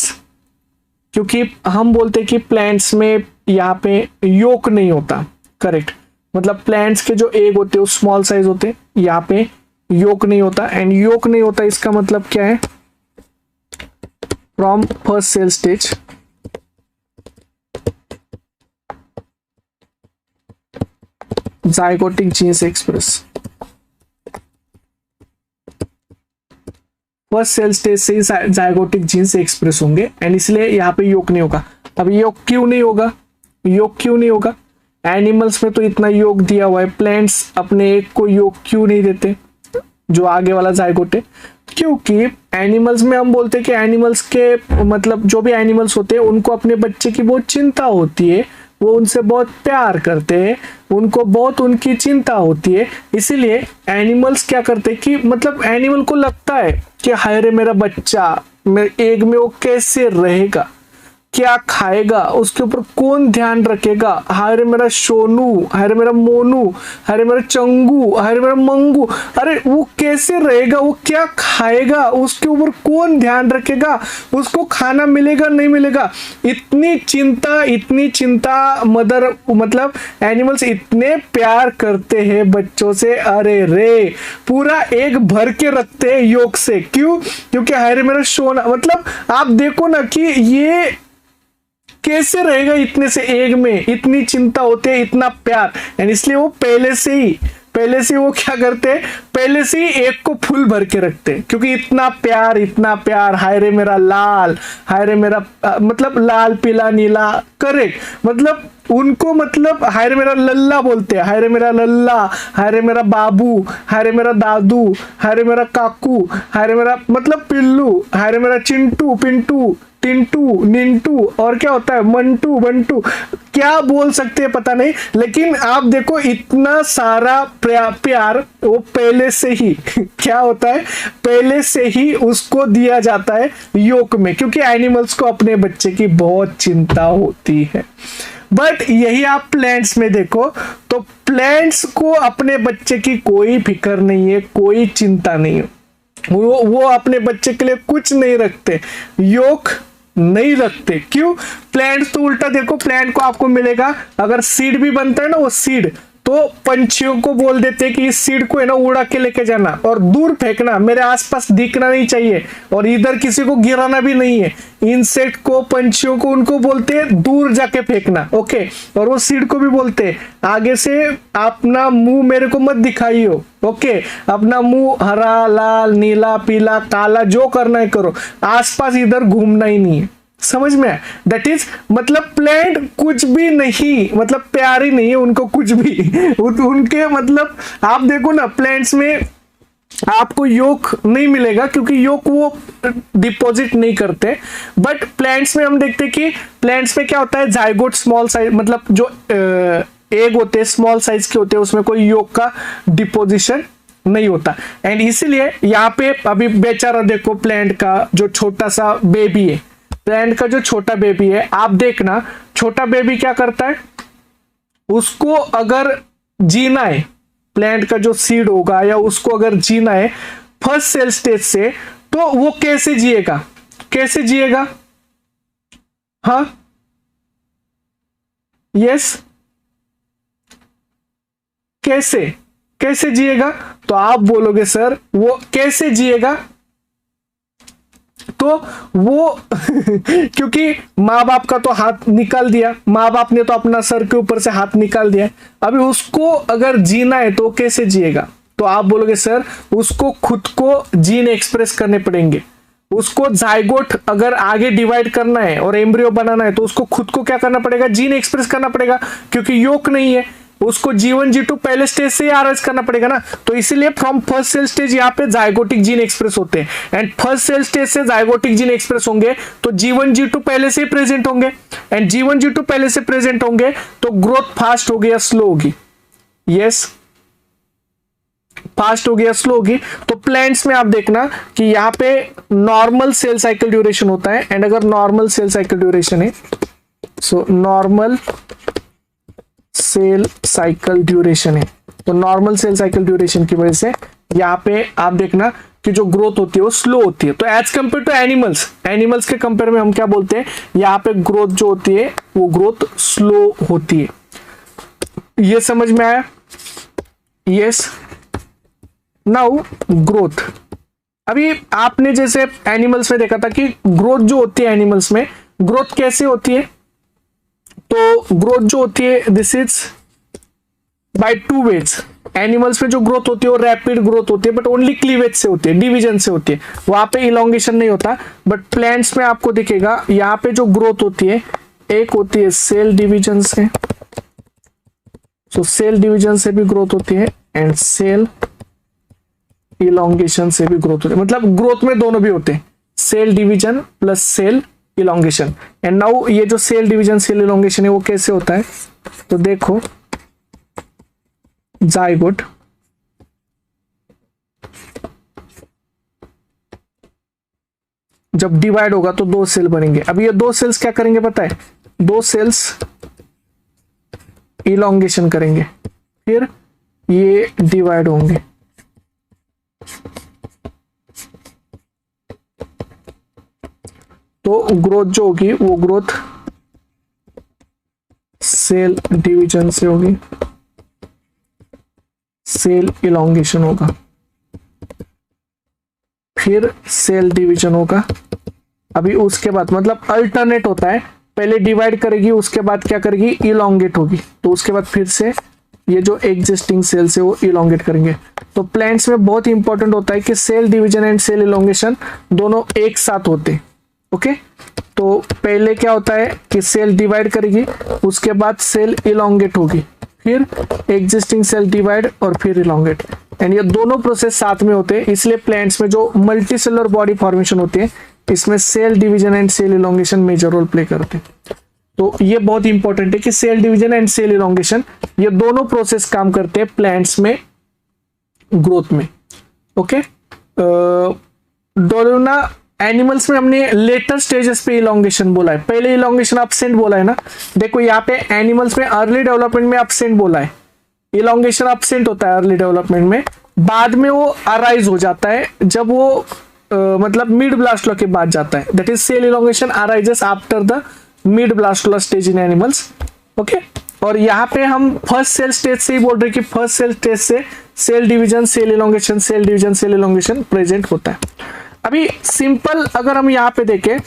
क्योंकि हम बोलते कि प्लांट्स में यहाँ पे योक नहीं होता, करेक्ट, मतलब प्लांट्स के जो एग होते हैं वो स्मॉल साइज होते हैं, यहाँ पे योक नहीं होता, एंड योक नहीं होता इसका मतलब क्या है, from first cell stage zygotic genes express, first cell stage से ही जाइगोटिक जीन्स एक्सप्रेस होंगे, एंड इसलिए यहाँ पे योक नहीं होगा। अब योक क्यों नहीं होगा, योक क्यों नहीं होगा, एनिमल्स में तो इतना योग दिया हुआ है, प्लांट्स अपने एक को योग क्यों नहीं देते, जो आगे वाला जाइगोट है, क्योंकि एनिमल्स में हम बोलते हैं कि एनिमल्स के मतलब जो भी एनिमल्स होते हैं उनको अपने बच्चे की बहुत चिंता होती है, वो उनसे बहुत प्यार करते हैं, उनको बहुत उनकी चिंता होती है, इसीलिए एनिमल्स क्या करते हैं कि मतलब एनिमल को लगता है कि हाय रे मेरा बच्चा मेरे एग में वो कैसे रहेगा, क्या खाएगा, उसके ऊपर कौन ध्यान रखेगा, हाय रे मेरा सोनू, हाय रे मेरा मोनू, हाय रे मेरा चंगू, हाय रे मेरा मंगू, अरे वो कैसे रहेगा, वो क्या खाएगा, उसके ऊपर कौन ध्यान रखेगा, उसको खाना मिलेगा नहीं मिलेगा, इतनी चिंता मदर मतलब एनिमल्स इतने प्यार करते हैं बच्चों से, अरे रे पूरा एग भर के रखते हैं योग से, क्यों, क्योंकि हाय रे मेरा सोना, मतलब आप देखो ना कि ये कैसे रहेगा, इतने से एग में इतनी चिंता होती है, इतना प्यार, एंड इसलिए वो पहले से ही वो क्या करते हैं, पहले से ही एग को फुल भर के रखते हैं, क्योंकि इतना प्यार, हाय रे मेरा लाल, हाय रे मेरा मतलब लाल पीला नीला, करेक्ट, मतलब उनको मतलब हाय रे मेरा लल्ला बोलते हैं, हाय रे मेरा लल्ला, हाय रे मेरा बाबू, हाय रे मेरा दादू, हाय रे मेरा काकू, हाय रे मेरा मतलब पिल्लू, हाय रे मेरा चिंटू पिंटू टिंटू निंटू, और क्या होता है मंटू बंटू, क्या बोल सकते हैं पता नहीं, लेकिन आप देखो इतना सारा प्यार वो पहले से ही क्या होता है, पहले से ही उसको दिया जाता है योक में, क्योंकि एनिमल्स को अपने बच्चे की बहुत चिंता होती है। बट यही आप प्लांट्स में देखो तो प्लांट्स को अपने बच्चे की कोई फिक्र नहीं है, कोई चिंता नहीं है, वो अपने बच्चे के लिए कुछ नहीं रखते, योक नहीं रखते, क्यों, प्लांट तो उल्टा देखो, प्लांट को आपको मिलेगा अगर सीड भी बनता है ना, वो सीड तो पंछियों को बोल देते हैं कि इस सीड को है ना उड़ा के लेके जाना और दूर फेंकना, मेरे आसपास दिखना नहीं चाहिए, और इधर किसी को गिराना भी नहीं है, इंसेक्ट को पंछियों को उनको बोलते हैं दूर जाके फेंकना, ओके, और वो सीड को भी बोलते हैं आगे से अपना मुंह मेरे को मत दिखाइयो, ओके, अपना मुंह हरा लाल नीला पीला काला जो करना है करो, आसपास इधर घूमना ही नहीं है, समझ में, दैट इज मतलब प्लांट कुछ भी नहीं, मतलब प्यार ही नहीं है उनको कुछ भी उनके मतलब आप देखो ना प्लांट्स में आपको योक नहीं मिलेगा, क्योंकि योक वो डिपॉजिट नहीं करते, बट प्लांट्स में हम देखते हैं कि प्लांट्स में क्या होता है, जाइगोट स्मॉल साइज मतलब जो एग होते हैं स्मॉल साइज के होते हैं, उसमें कोई योक का डिपोजिशन नहीं होता, एंड इसीलिए यहाँ पे अभी बेचारा देखो प्लांट का जो छोटा सा बेबी है, प्लांट का जो छोटा बेबी है, आप देखना छोटा बेबी क्या करता है, उसको अगर जीना है, प्लांट का जो सीड होगा या उसको अगर जीना है फर्स्ट सेल स्टेज से, तो वो कैसे जिएगा, हाँ यस, कैसे जिएगा, तो आप बोलोगे सर वो कैसे जिएगा, तो वो क्योंकि माँ बाप का तो हाथ निकाल दिया, माँ बाप ने तो अपना सर के ऊपर से हाथ निकाल दिया, अभी उसको अगर जीना है तो कैसे जिएगा, तो आप बोलोगे सर उसको खुद को जीन एक्सप्रेस करने पड़ेंगे, उसको जाइगोट अगर आगे डिवाइड करना है और एम्ब्रियो बनाना है तो उसको खुद को क्या करना पड़ेगा, जीन एक्सप्रेस करना पड़ेगा, क्योंकि योक नहीं है, उसको G1 G2 पहले स्टेज से ही आरएस करना पड़ेगा ना, तो इसीलिए फ्रॉम फर्स्ट सेल स्टेज यहाँ पे जाइगोटिक जीन एक्सप्रेस होते हैं, एंड फर्स्ट सेल स्टेज से जाइगोटिक जीन एक्सप्रेस होंगे तो G1 G2 पहले से ही प्रेजेंट होंगे, एंड G1 G2 पहले से प्रेजेंट होंगे तो ग्रोथ फास्ट होगी या स्लो होगी, यस फास्ट होगी या स्लो होगी, तो प्लांट्स में आप देखना कि यहाँ पे नॉर्मल सेल साइकिल ड्यूरेशन होता है, एंड अगर नॉर्मल सेल साइकिल ड्यूरेशन है, so normal cell cycle duration है, तो नॉर्मल सेल साइकिल ड्यूरेशन की वजह से यहाँ पे आप देखना कि जो ग्रोथ होती है वो स्लो होती है। तो एज कंपेयर टू एनिमल्स के कंपेयर में हम क्या बोलते हैं, यहाँ पे ग्रोथ जो होती है वो ग्रोथ स्लो होती है। ये समझ में आया? यस। नाउ ग्रोथ, अभी आपने जैसे एनिमल्स में देखा था कि ग्रोथ जो होती है एनिमल्स में, ग्रोथ कैसे होती है, तो ग्रोथ जो होती है this is by two ways. Animals में जो ग्रोथ होती है वो रैपिड ग्रोथ होती है, बट ओनली क्लीवेज से होती है, डिवीजन से होती है, वहां पे इलोंगेशन नहीं होता। बट प्लांट्स में आपको दिखेगा यहाँ पे जो ग्रोथ होती है, एक होती है सेल डिवीजन से, सो सेल डिवीजन से भी ग्रोथ होती है एंड सेल इलोंगेशन से भी ग्रोथ होती है। मतलब ग्रोथ में दोनों भी होते हैं, cell division plus cell elongation. And now ये जो सेल डिवीजन सेल इलोंगेशन है वो कैसे होता है, तो देखो जाइगोट, जब डिवाइड होगा तो दो सेल बनेंगे। अब ये दो सेल्स क्या करेंगे पता है, दो सेल्स इलोंगेशन करेंगे, फिर ये डिवाइड होंगे। तो ग्रोथ जो होगी वो ग्रोथ सेल डिवीजन से होगी, सेल इलोंगेशन होगा, फिर सेल डिवीजन होगा। अभी उसके बाद मतलब अल्टरनेट होता है, पहले डिवाइड करेगी उसके बाद क्या करेगी, इलोंगेट होगी, तो उसके बाद फिर से ये जो एग्जिस्टिंग सेल्स है वो इलोंगेट करेंगे। तो प्लांट्स में बहुत इंपॉर्टेंट होता है कि cell division and cell elongation दोनों एक साथ होते हैं। ओके, तो पहले क्या होता है कि सेल डिवाइड करेगी, उसके बाद सेल इलोंगेट होगी, फिर एग्जिस्टिंग सेल डिवाइड और फिर इलोंगेट, एंड ये दोनों प्रोसेस साथ में होते हैं। इसलिए प्लांट्स में जो मल्टी सेलुलर बॉडी फॉर्मेशन होती है, इसमें cell division and cell elongation major role play करते हैं। तो ये बहुत इंपॉर्टेंट है कि cell division and cell elongation ये दोनों प्रोसेस काम करते हैं प्लांट्स में ग्रोथ में। ओके, डोलोना एनिमल्स में हमने लेटर स्टेजेस पे इलोंगेशन बोला है, पहले इलोंगेशन अपसेंट बोला है ना। देखो यहाँ पे एनिमल्स में अर्ली डेवलपमेंट में अपसेंट बोला है, इलोंगेशन अपसेंट होता है अर्ली डेवलपमेंट में, बाद में वो अराइज हो जाता है जब वो मतलब मिड ब्लास्टोला के बाद जाता है। That is cell elongation arises after the mid blastula stage in animals. Okay, और यहाँ पे हम फर्स्ट सेल स्टेज से ही बोल रहे हैं कि फर्स्ट सेल स्टेज से cell division cell elongation cell division cell elongation present होता है। अभी सिंपल अगर हम यहाँ पे देखें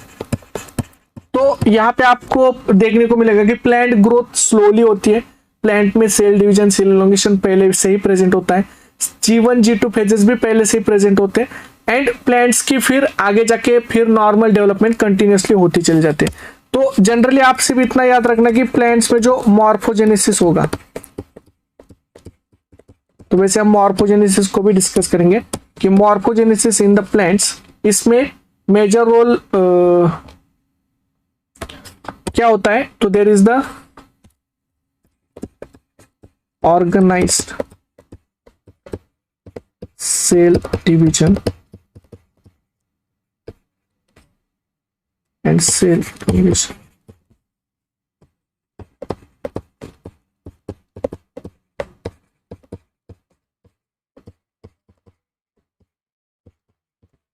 तो यहाँ पे आपको देखने को मिलेगा कि प्लांट ग्रोथ स्लोली होती है, प्लांट में सेल डिवीजन सेल इलोंगेशन पहले से ही प्रेजेंट होता है, G1 G2 फेजेस भी पहले से ही प्रेजेंट होते हैं, एंड प्लांट्स की फिर आगे जाके फिर नॉर्मल डेवलपमेंट कंटिन्यूअसली होती चली जाती है। तो जनरली आपसे भी इतना याद रखना कि प्लांट्स में जो मॉर्फोजेनेसिस होगा, तो वैसे हम मॉर्फोजेनेसिस को भी डिस्कस करेंगे कि मॉर्फोजेनेसिस इन द प्लांट्स, इसमें मेजर रोल क्या होता है, तो there is the organized cell division and cell elongation.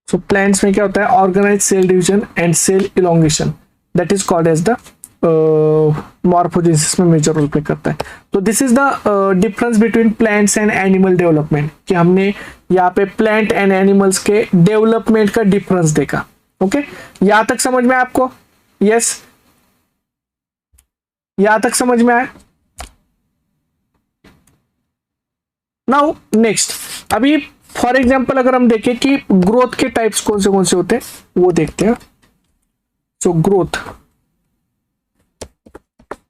So plants में क्या होता है, organize cell division and cell elongation, that is called as the morphogenesis में मेजर रोल प्ले करता है। तो this is the difference between plants and animal development, कि हमने यहाँ पे प्लांट एंड एनिमल्स के डेवलपमेंट का डिफरेंस देखा। ओके, यहां तक समझ में आपको? यस, यहां तक समझ में आया? नाउ नेक्स्ट, अभी फॉर एग्जाम्पल अगर हम देखें कि ग्रोथ के टाइप्स कौन से होते हैं वो देखते हैं। सो ग्रोथ,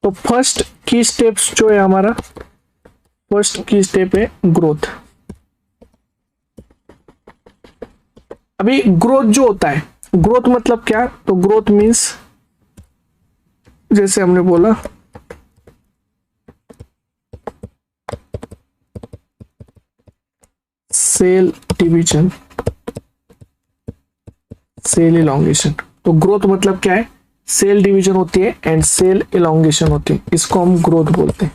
तो फर्स्ट की स्टेप्स जो है हमारा, फर्स्ट की स्टेप है ग्रोथ। अभी ग्रोथ जो होता है, ग्रोथ मतलब क्या, तो ग्रोथ मीन्स जैसे हमने बोला सेल डिवीजन सेल इलोंगेशन। तो ग्रोथ मतलब क्या है, सेल डिवीजन होती है एंड सेल इलोंगेशन होती है, इसको हम ग्रोथ बोलते हैं।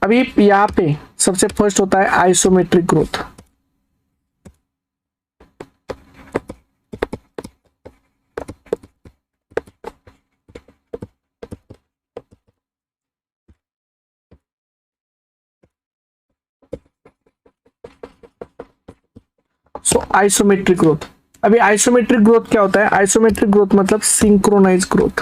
अभी यहाँ पे सबसे फर्स्ट होता है आइसोमेट्रिक ग्रोथ। सो आइसोमेट्रिक ग्रोथ, अभी आइसोमेट्रिक ग्रोथ क्या होता है? आइसोमेट्रिक ग्रोथ मतलब सिंक्रोनाइज ग्रोथ।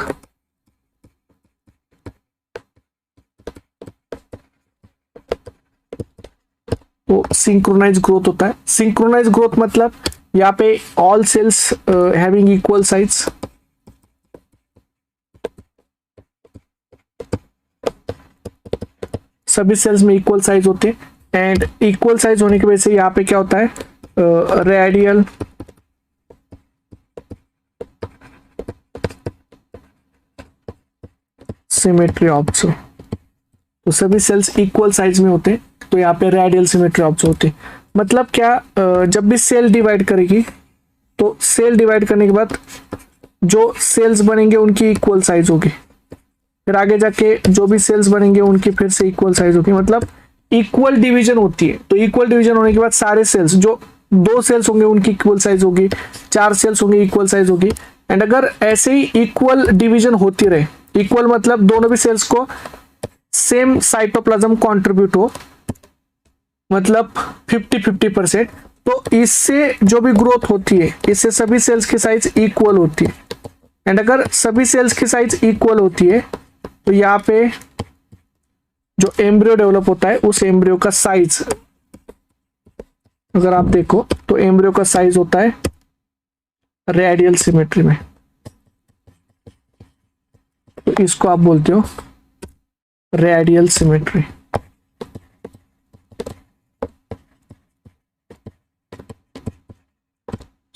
तो सिंक्रोनाइज ग्रोथ होता है। सिंक्रोनाइज ग्रोथ मतलब यहाँ पे all sales having equal size, सभी सेल्स में इक्वल साइज होते हैं एंड इक्वल साइज होने की वजह से यहाँ पे क्या होता है? Radial symmetry observe. तो सभी सेल्स इक्वल साइज में होते हैं तो यहाँ पे रेडियल सिमेट्री ऑब्जर्व होती है। मतलब क्या? जब भी सेल डिवाइड करेगी तो सेल डिवाइड करने के बाद जो सेल्स बनेंगे उनकी इक्वल साइज होगी, फिर आगे जाके जो भी सेल्स बनेंगे उनकी फिर से इक्वल साइज होगी, मतलब इक्वल डिवीजन होती है। तो इक्वल डिवीजन होने के बाद सारे सेल्स, जो 2 सेल्स होंगे उनकी इक्वल साइज होगी, 4 सेल्स होंगे इक्वल साइज होगी। एंड अगर ऐसे ही इक्वल डिवीजन होती रहे, इक्वल मतलब दोनों भी सेल्स को सेम साइटोप्लाज्म कंट्रीब्यूट हो, मतलब 50-50%, तो इससे जो भी ग्रोथ होती है इससे सभी सेल्स की साइज इक्वल होती है। एंड अगर सभी सेल्स की साइज इक्वल होती है तो यहाँ पे जो एम्ब्रियो डेवलप होता है उस एम्ब्रियो का साइज अगर आप देखो तो एम्ब्रियो का साइज होता है रेडियल सिमेट्री में। तो इसको आप बोलते हो radial symmetry.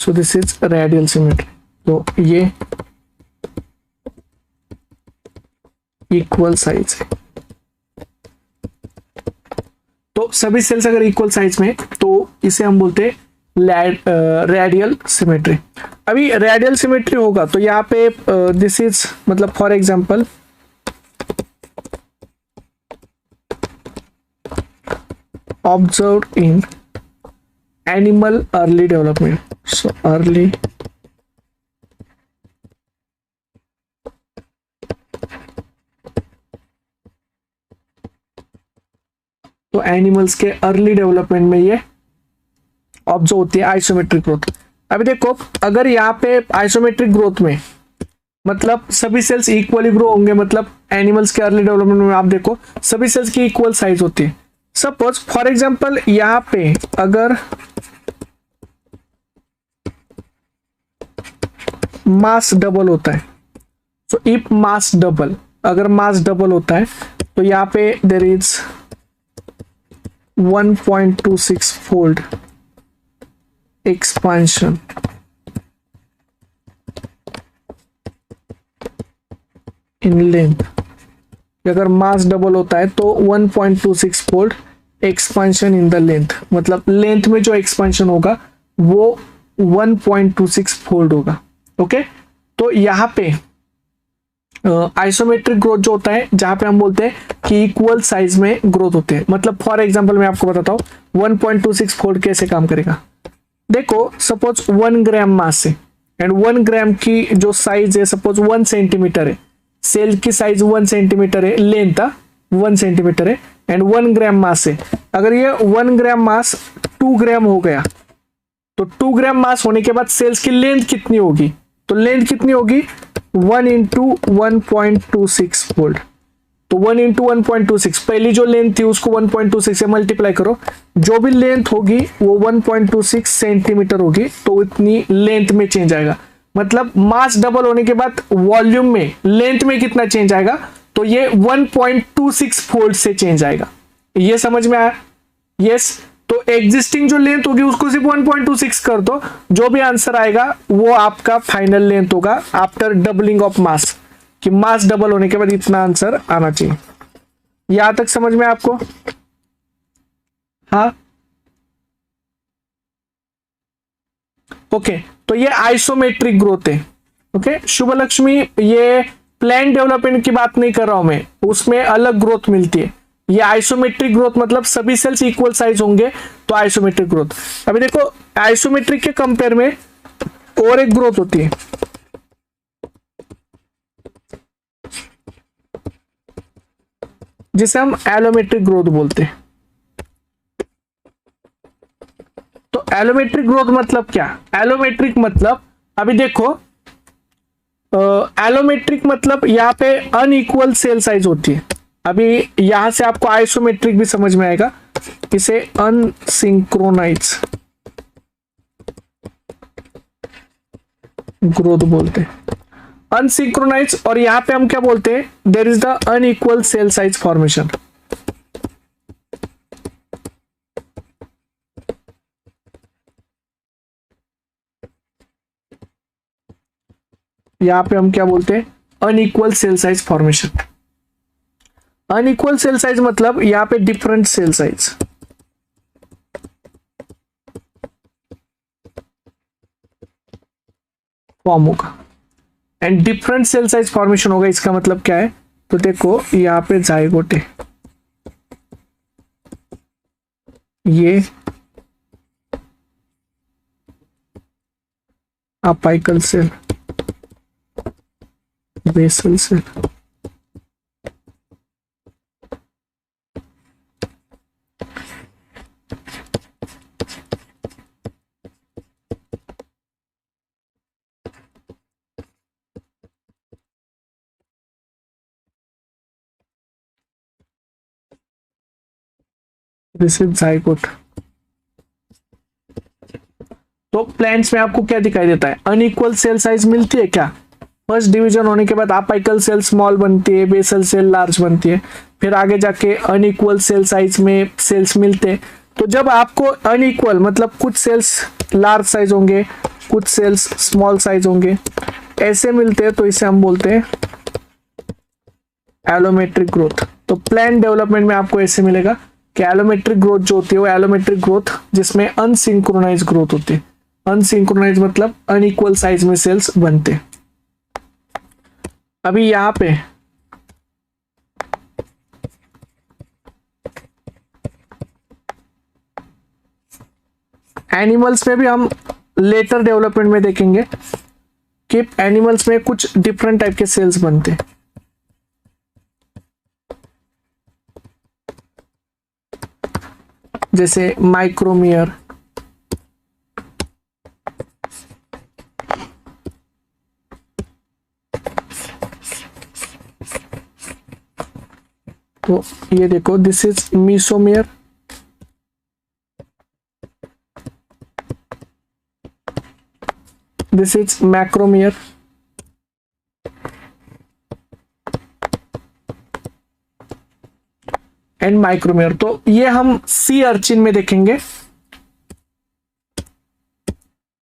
So this is radial symmetry. तो ये इक्वल साइज है। तो सभी सेल्स अगर इक्वल साइज में तो इसे हम बोलते हैं रेडियल सिमेट्री। अभी रेडियल सिमेट्री होगा तो यहाँ पे दिस इज मतलब for example observed in animal early development. So early तो एनिमल्स के अर्ली डेवलपमेंट में ये ऑब्जर्व होती है आइसोमेट्रिक ग्रोथ। अभी देखो अगर यहाँ पे आइसोमेट्रिक ग्रोथ में मतलब सभी सेल्स इक्वली ग्रो होंगे, मतलब एनिमल्स के अर्ली डेवलपमेंट में आप देखो सभी सेल्स की इक्वल साइज होती है। सपोज फॉर एग्जांपल यहाँ पे अगर मास डबल होता है, सो इफ मास डबल, अगर मास डबल होता है तो यहाँ पे there is 1.26 fold expansion in length. अगर मास डबल होता है तो 1.26 fold expansion in the length, मतलब लेंथ में जो एक्सपांशन होगा वो 1.26 फोल्ड होगा। ओके, तो यहाँ पे आइसोमेट्रिक ग्रोथ जो होता है जहां पे हम बोलते हैं कि इक्वल साइज में ग्रोथ होते हैं। मतलब फॉर एग्जांपल मैं आपको बताता हूं 1.26 फोल्ड कैसे काम करेगा। देखो सपोज 1 ग्राम मास है एंड 1 ग्राम की जो साइज है सपोज 1 सेंटीमीटर है, सेल की साइज 1 सेंटीमीटर है, लेंथ 1 सेंटीमीटर है एंड 1 ग्राम मास है। अगर ये 1 ग्राम मास 2 ग्राम हो गया तो 2 ग्राम मास होने के बाद सेल्स की लेंथ कितनी होगी? तो लेंथ कितनी होगी? 1 इंटू 1.26 फोल्ड। तो 1 इंटू 1.26, पहली जो लेंथ थी उसको 1.26 से मल्टीप्लाई करो, जो भी लेंथ होगी वो 1.26 सेंटीमीटर होगी, तो इतनी लेंथ में चेंज आएगा। मतलब मास डबल होने के बाद वॉल्यूम में लेंथ में कितना चेंज आएगा? तो ये 1.26 फोल्ड से चेंज आएगा। ये समझ में आया? यस। तो एग्जिस्टिंग जो लेंथ होगी उसको सिर्फ 1.26 कर दो, जो भी आंसर आएगा वो आपका फाइनल लेंथ होगा आफ्टर डबलिंग ऑफ मास, कि मास डबल होने के बाद इतना आंसर आना चाहिए। यहां तक समझ में आपको? हाँ, ओके। तो ये आइसोमेट्रिक ग्रोथ है। ओके शुभ लक्ष्मी, ये प्लांट डेवलपमेंट की बात नहीं कर रहा हूं मैं, उसमें अलग ग्रोथ मिलती है। ये आइसोमेट्रिक ग्रोथ मतलब सभी सेल्स इक्वल साइज होंगे तो आइसोमेट्रिक ग्रोथ। अभी देखो आइसोमेट्रिक के कंपेयर में और एक ग्रोथ होती है जिसे हम एलोमेट्रिक ग्रोथ बोलते हैं। तो एलोमेट्रिक ग्रोथ मतलब क्या? एलोमेट्रिक मतलब अभी देखो एलोमेट्रिक मतलब यहाँ पे अनइक्वल सेल साइज होती है। अभी यहां से आपको आइसोमेट्रिक भी समझ में आएगा, इसे अनसिंक्रोनाइज ग्रोथ बोलते हैं। अनसिंक्रोनाइज और यहां पे हम क्या बोलते हैं? There is the unequal cell size formation. यहां पे हम क्या बोलते हैं? Unequal cell size formation. Unequal cell size मतलब यहां पे डिफरेंट सेल साइज फॉर्म होगा and different cell size formation होगा। इसका मतलब क्या है? तो देखो यहां पे जाइगोट है, ये apical cell, basal cell, this is zygote. तो प्लांट्स में आपको क्या दिखाई देता है? अनइक्वल सेल साइज मिलती है क्या? फर्स्ट डिवीजन होने के बाद अपाइकल सेल स्मॉल बनती है, बेसल सेल लार्ज बनती है, फिर आगे जाके अनइक्वल सेल साइज में सेल्स मिलते हैं। तो जब आपको अनइक्वल मतलब कुछ सेल्स लार्ज साइज होंगे, कुछ सेल्स स्मॉल साइज होंगे, ऐसे मिलते हैं तो इसे हम बोलते हैं एलोमेट्रिक ग्रोथ। तो प्लांट डेवलपमेंट में आपको ऐसे मिलेगा कि एलोमेट्रिक ग्रोथ जो होती है वो एलोमेट्रिक ग्रोथ जिसमें अनसिंक्रोनाइज ग्रोथ होती है। अनसिंक्रोनाइज मतलब अनइक्वल साइज में सेल्स बनते हैं। अभी यहां पे एनिमल्स में भी हम लेटर डेवलपमेंट में देखेंगे कि एनिमल्स में कुछ डिफरेंट टाइप के सेल्स बनते हैं। जैसे माइक्रोमियर, तो ये देखो this is mesomere, this is macromere, and micromere. तो ये हम सी अर्चिन में देखेंगे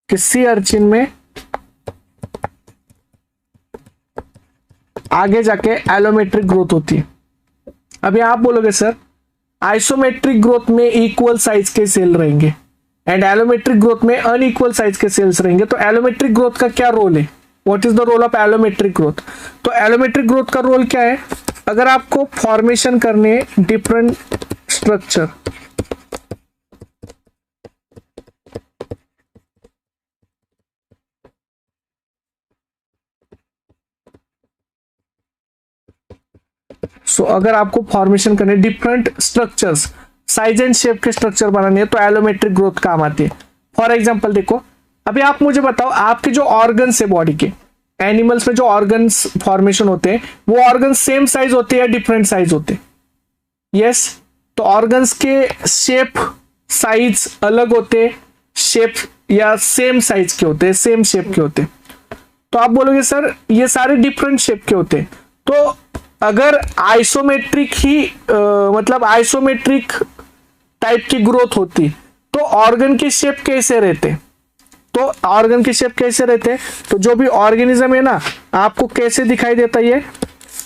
कि सी अर्चिन में आगे जाके एलोमेट्रिक ग्रोथ होती है। अभी आप बोलोगे सर आइसोमेट्रिक ग्रोथ में इक्वल साइज के सेल रहेंगे एंड एलोमेट्रिक ग्रोथ में अनइक्वल साइज के सेल्स रहेंगे, तो एलोमेट्रिक ग्रोथ का क्या रोल है? What is the role of allometric growth? तो एलोमेट्रिक ग्रोथ का रोल क्या है? अगर आपको फॉर्मेशन करने डिफरेंट स्ट्रक्चर, अगर आपको फॉर्मेशन करने different structures, size and shape के स्ट्रक्चर बनाने हैं तो एलोमेट्रिक ग्रोथ काम आती है। फॉर एग्जांपल देखो, अभी आप मुझे बताओ आपके जो ऑर्गन्स है बॉडी के, एनिमल्स में जो ऑर्गन्स फॉर्मेशन होते हैं वो ऑर्गन्स सेम साइज होते हैं या डिफरेंट साइज होते हैं? यस। तो ऑर्गन्स के शेप साइज अलग होते हैं, शेप या सेम साइज के होते हैं, सेम शेप के होते हैं? तो आप बोलोगे सर ये सारे डिफरेंट शेप के होते हैं। तो अगर आइसोमेट्रिक ही मतलब आइसोमेट्रिक टाइप की ग्रोथ होती तो ऑर्गन के शेप कैसे रहते? तो ऑर्गन के शेप कैसे रहते? तो जो भी ऑर्गेनिज्म है ना, आपको कैसे दिखाई देता ये?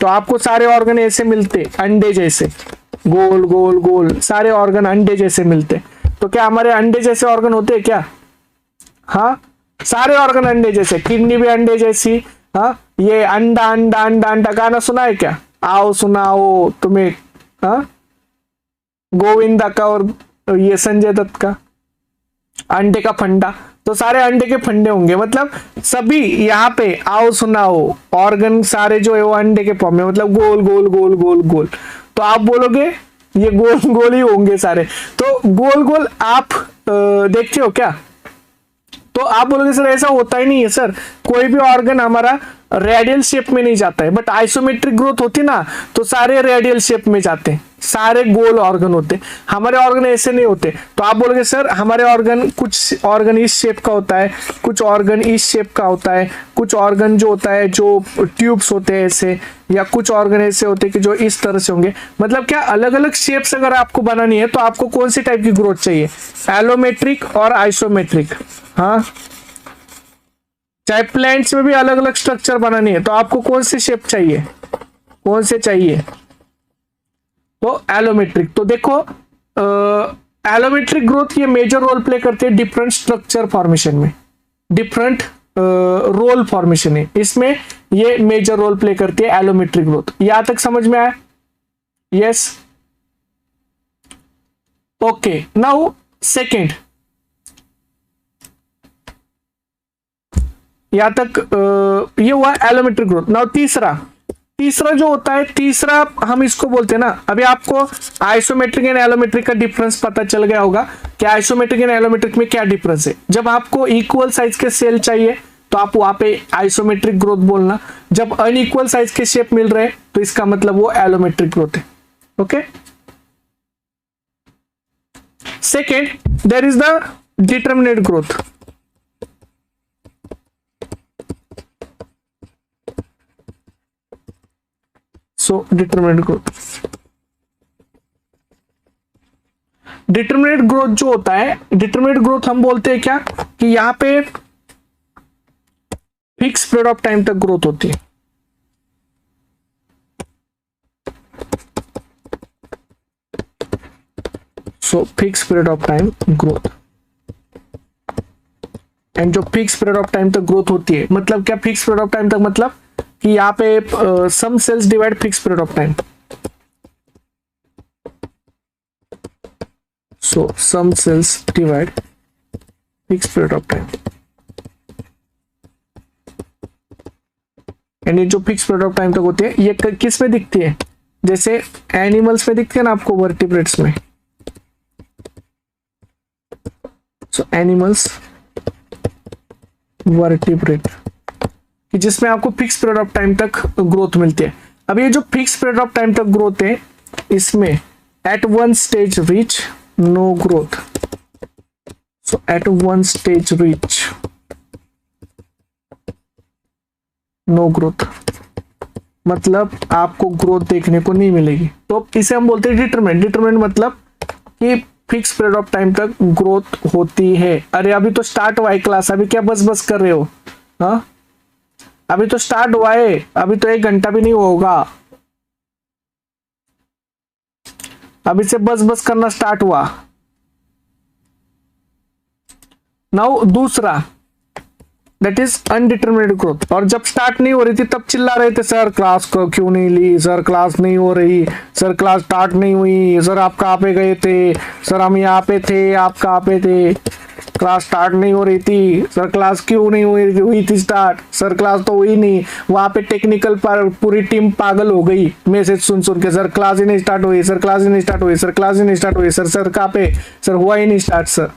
तो आपको सारे ऑर्गन ऐसे मिलते, अंडे जैसे, गोल गोल गोल, सारे ऑर्गन अंडे जैसे मिलते। तो क्या हमारे अंडे जैसे ऑर्गन होते हैं क्या? हाँ, सारे ऑर्गन अंडे जैसे, किडनी भी अंडे जैसी। हाँ, ये अंडा अंडा अंडा अंडा गाना सुना है क्या? आओ सुनाओ तुम्हें। हाँ, गोविंदा का और ये संजय दत्त का अंडे का फंडा, तो सारे अंडे के फंडे होंगे, मतलब सभी यहाँ पे आओ सुनाओ ऑर्गन सारे जो है वो अंडे के फॉर्म में, मतलब गोल गोल गोल गोल गोल। तो आप बोलोगे ये गोल गोल ही होंगे सारे, तो गोल गोल आप देखते हो क्या? तो आप बोलोगे सर ऐसा होता ही नहीं है सर, कोई भी ऑर्गन हमारा रेडियल शेप में नहीं जाता है, बट आइसोमेट्रिक ग्रोथ होती ना तो सारे रेडियल शेप में जाते हैं, सारे गोल ऑर्गन होते हैं, हमारे ऑर्गन ऐसे नहीं होते। तो आप बोलोगे सर हमारे ऑर्गन, कुछ ऑर्गन इस शेप का होता है, कुछ ऑर्गन इस शेप का होता है, कुछ ऑर्गन जो होता है जो ट्यूब्स होते हैं ऐसे, या कुछ ऑर्गन ऐसे होते हैं कि जो इस तरह से होंगे। मतलब क्या अलग अलग शेप्स अगर आपको बनानी है तो आपको कौन सी टाइप की ग्रोथ चाहिए? एलोमेट्रिक और आइसोमेट्रिक। हाँ, चाहे प्लांट्स में भी अलग अलग स्ट्रक्चर बनानी है तो आपको कौन सी शेप चाहिए, कौन से चाहिए? तो एलोमेट्रिक। तो देखो एलोमेट्रिक ग्रोथ ये मेजर रोल प्ले करती है डिफरेंट स्ट्रक्चर फॉर्मेशन में, डिफरेंट रोल फॉर्मेशन है इसमें, ये मेजर रोल प्ले करती है एलोमेट्रिक ग्रोथ। यहां तक समझ में आया? Yes, okay. नाउ सेकेंड, यहां तक ये हुआ एलोमेट्रिक ग्रोथ। नाउ तीसरा जो होता है, तीसरा हम इसको बोलते हैं ना, अभी आपको आइसोमेट्रिक एंड एलोमेट्रिक का डिफरेंस पता चल गया होगा कि आइसोमेट्रिक एंड एलोमेट्रिक में क्या डिफरेंस है। जब आपको इक्वल साइज के सेल चाहिए तो आप वहां पे आइसोमेट्रिक ग्रोथ बोलना, जब अनइक्वल साइज के शेप मिल रहे हैं तो इसका मतलब वो एलोमेट्रिक ग्रोथ है। Okay, second, there is the determinate growth. So determinate growth, determinate growth जो होता है, डिटरमिनेट ग्रोथ हम बोलते हैं क्या कि यहां पे फिक्स पीरियड ऑफ टाइम तक ग्रोथ होती है। So fix period of time growth, and जो फिक्स पीरियड ऑफ टाइम तक ग्रोथ होती है, मतलब क्या फिक्स पीरियड ऑफ टाइम तक, मतलब कि यहाँ पे some cells divide fix period of time. So some cells divide fix period of time, and ये जो फिक्स पीरियड ऑफ टाइम तक होती है ये किस में दिखती है? जैसे एनिमल्स में दिखती है ना आपको, वर्टिब्रेट्स में। सो एनिमल्स, वर्टिब्रेट, कि जिसमें आपको फिक्स पीरियड ऑफ टाइम तक ग्रोथ मिलती है। अब ये जो फिक्स पीरियड ऑफ टाइम तक ग्रोथ है इसमें at one stage reach no growth. So at one stage reach no growth, मतलब आपको ग्रोथ देखने को नहीं मिलेगी, तो इसे हम बोलते हैं डिटरमिनेंट। डिटरमिनेंट मतलब कि फिक्स पीरियड ऑफ टाइम तक ग्रोथ होती है। अरे अभी तो स्टार्ट हुआ है क्लास, अभी क्या बस बस कर रहे हो? हाँ, अभी तो स्टार्ट हुआ है, अभी तो 1 घंटा भी नहीं होगा, अभी से बस बस करना स्टार्ट हुआ। नाउ दूसरा, दैट इज अनडिटरमिनेट ग्रोथ। और जब स्टार्ट नहीं हो रही थी तब चिल्ला रहे थे सर क्लास को क्यों नहीं ली, सर क्लास नहीं हो रही, सर क्लास स्टार्ट नहीं हुई, सर आप कहाँ पे गए थे, सर हम यहाँ पे थे, आप कहाँ पे थे, क्लास स्टार्ट नहीं हो रही थी, सर क्लास क्यों नहीं हुई थी स्टार्ट, सर क्लास तो हुई नहीं। वहां पे टेक्निकल पर पूरी टीम पागल हो गई मैसेज सुन सुन के, सर क्लास ही नहीं स्टार्ट हुई, सर क्लास ही नहीं स्टार्ट हुई, सर क्लास ही नहीं स्टार्ट हुई, सर कहाँ पे, सर हुआ ही नहीं स्टार्ट सर।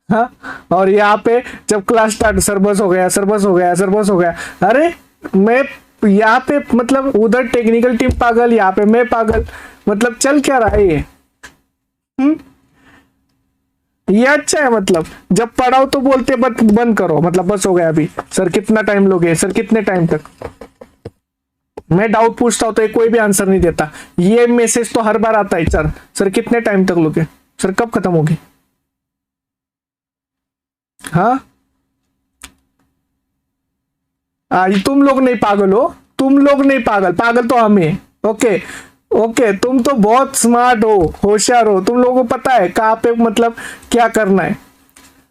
हाँ, और यहाँ पे जब क्लास स्टार्ट, सर बस हो गया, सर बस हो गया, सर बस हो गया। अरे मैं यहाँ पे, मतलब उधर टेक्निकल टीम पागल, यहाँ पे मैं पागल, मतलब चल क्या रहा है ये? ये अच्छा है, मतलब जब पढ़ाओ तो बोलते बंद करो, मतलब बस हो गया अभी, सर कितना टाइम लोगे, सर कितने टाइम तक। मैं डाउट पूछता हूं तो कोई भी आंसर नहीं देता, ये मैसेज तो हर बार आता है, सर कितने टाइम तक लोगे, सर कब खत्म होगी। हाँ, आज तुम लोग नहीं पागल हो, तुम लोग नहीं पागल, पागल तो हम हैं। ओके ओके, तुम तो बहुत स्मार्ट हो, होशियार हो, तुम लोगों को पता है कहाँ पे मतलब क्या करना है।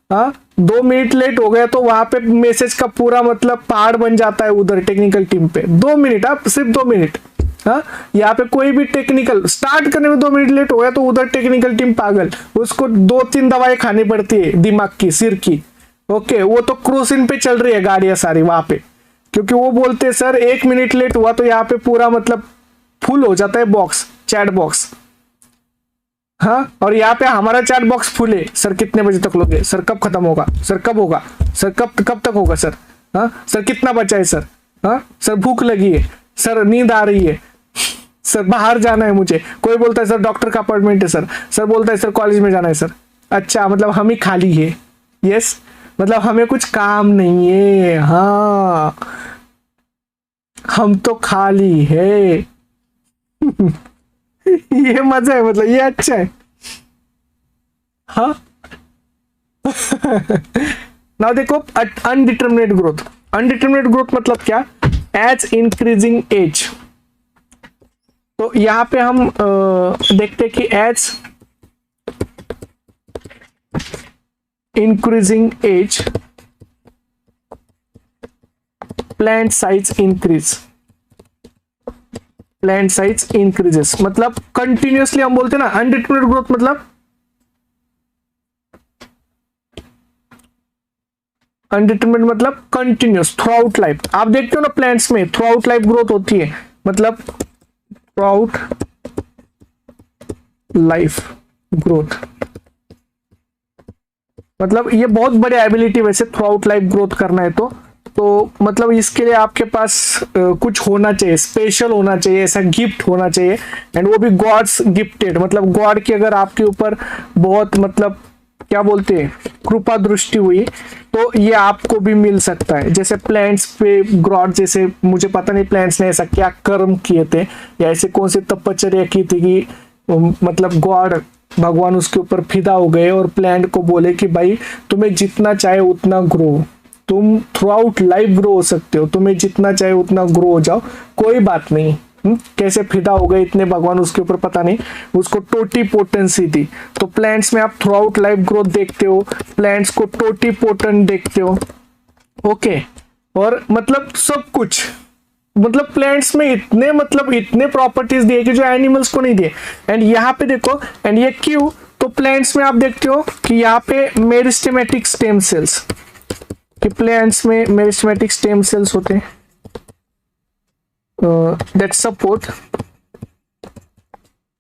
हाँ, 2 मिनट लेट हो गया तो वहां पे मैसेज का पूरा मतलब पहाड़ बन जाता है उधर टेक्निकल टीम पे। 2 मिनट, आप सिर्फ 2 मिनट, हाँ, यहाँ पे कोई भी टेक्निकल स्टार्ट करने में 2 मिनट लेट हो गया तो उधर टेक्निकल टीम पागल, उसको 2-3 दवाएं खानी पड़ती है दिमाग की, सिर की। ओके, वो तो क्रूसिन पे चल रही है गाड़ियां सारी वहां पे, क्योंकि वो बोलते हैं सर 1 मिनट लेट हुआ तो यहाँ पे पूरा मतलब फुल हो जाता है बॉक्स, चैट बॉक्स। हाँ, और यहाँ पे हमारा चैट बॉक्स फुल है, सर कितने बजे तक लोगे, सर कब खत्म होगा, सर कब होगा, सर कब तक होगा सर, हाँ सर कितना बचा है सर, हाँ सर भूख लगी है, सर नींद आ रही है, सर बाहर जाना है मुझे, कोई बोलता है सर डॉक्टर का अपॉइंटमेंट है सर, सर बोलता है सर कॉलेज में जाना है सर। अच्छा, मतलब हम ही खाली है, यस, मतलब हमें कुछ काम नहीं है, हाँ हम तो खाली है। ये मजा है, मतलब ये अच्छा है, हाँ। ना देखो अनडिटर्मिनेट ग्रोथ, अनडिटर्मिनेट ग्रोथ मतलब क्या, एज इंक्रीजिंग एज। तो यहां पे हम देखते कि as increasing age plant size increase, plant size increases, मतलब कंटिन्यूअसली हम बोलते हैं ना अनडिटर्मिनेट ग्रोथ, मतलब अनडिटर्मिनेट मतलब कंटिन्यूअस थ्रू आउट लाइफ। आप देखते हो ना प्लांट्स में थ्रू आउट लाइफ ग्रोथ होती है, मतलब थ्रू आउट लाइफ ग्रोथ, मतलब ये बहुत बड़ी एबिलिटी वैसे थ्रू आउट लाइफ ग्रोथ करना है तो मतलब इसके लिए आपके पास कुछ होना चाहिए, स्पेशल होना चाहिए, ऐसा गिफ्ट होना चाहिए, एंड वो भी गॉड्स गिफ्टेड, मतलब गॉड की अगर आपके ऊपर बहुत मतलब क्या बोलते हैं कृपा दृष्टि हुई तो ये आपको भी मिल सकता है। जैसे प्लांट्स पे गॉड, जैसे मुझे पता नहीं प्लांट्स ने ऐसा क्या कर्म किए थे या ऐसे कौन सी तपश्चर्या की थी कि मतलब गॉड भगवान उसके ऊपर फिदा हो गए और प्लांट को बोले कि भाई तुम्हें जितना चाहे उतना ग्रो, तुम थ्रू आउट लाइफ ग्रो हो सकते हो, तुम्हें जितना चाहे उतना ग्रो हो जाओ, कोई बात नहीं। कैसे फिदा हो गए इतने भगवान उसके ऊपर पता नहीं, उसको टोटी पोटेंसी थी। तो प्लांट्स में आप थ्रू आउट लाइफ ग्रोथ देखते हो, प्लांट्स को टोटी पोटेंट देखते हो, ओके। और मतलब सब कुछ, मतलब प्लांट्स में इतने प्रॉपर्टीज दिए कि जो एनिमल्स को नहीं दिए। एंड यहाँ पे देखो, एंड ये क्यों, तो प्लांट्स में आप देखते हो कि यहाँ पे मेरिस्टेमेटिक स्टेम सेल्स, कि प्लांट्स में मेरिस्टेमेटिक स्टेम सेल्स होते हैं दैट सपोर्ट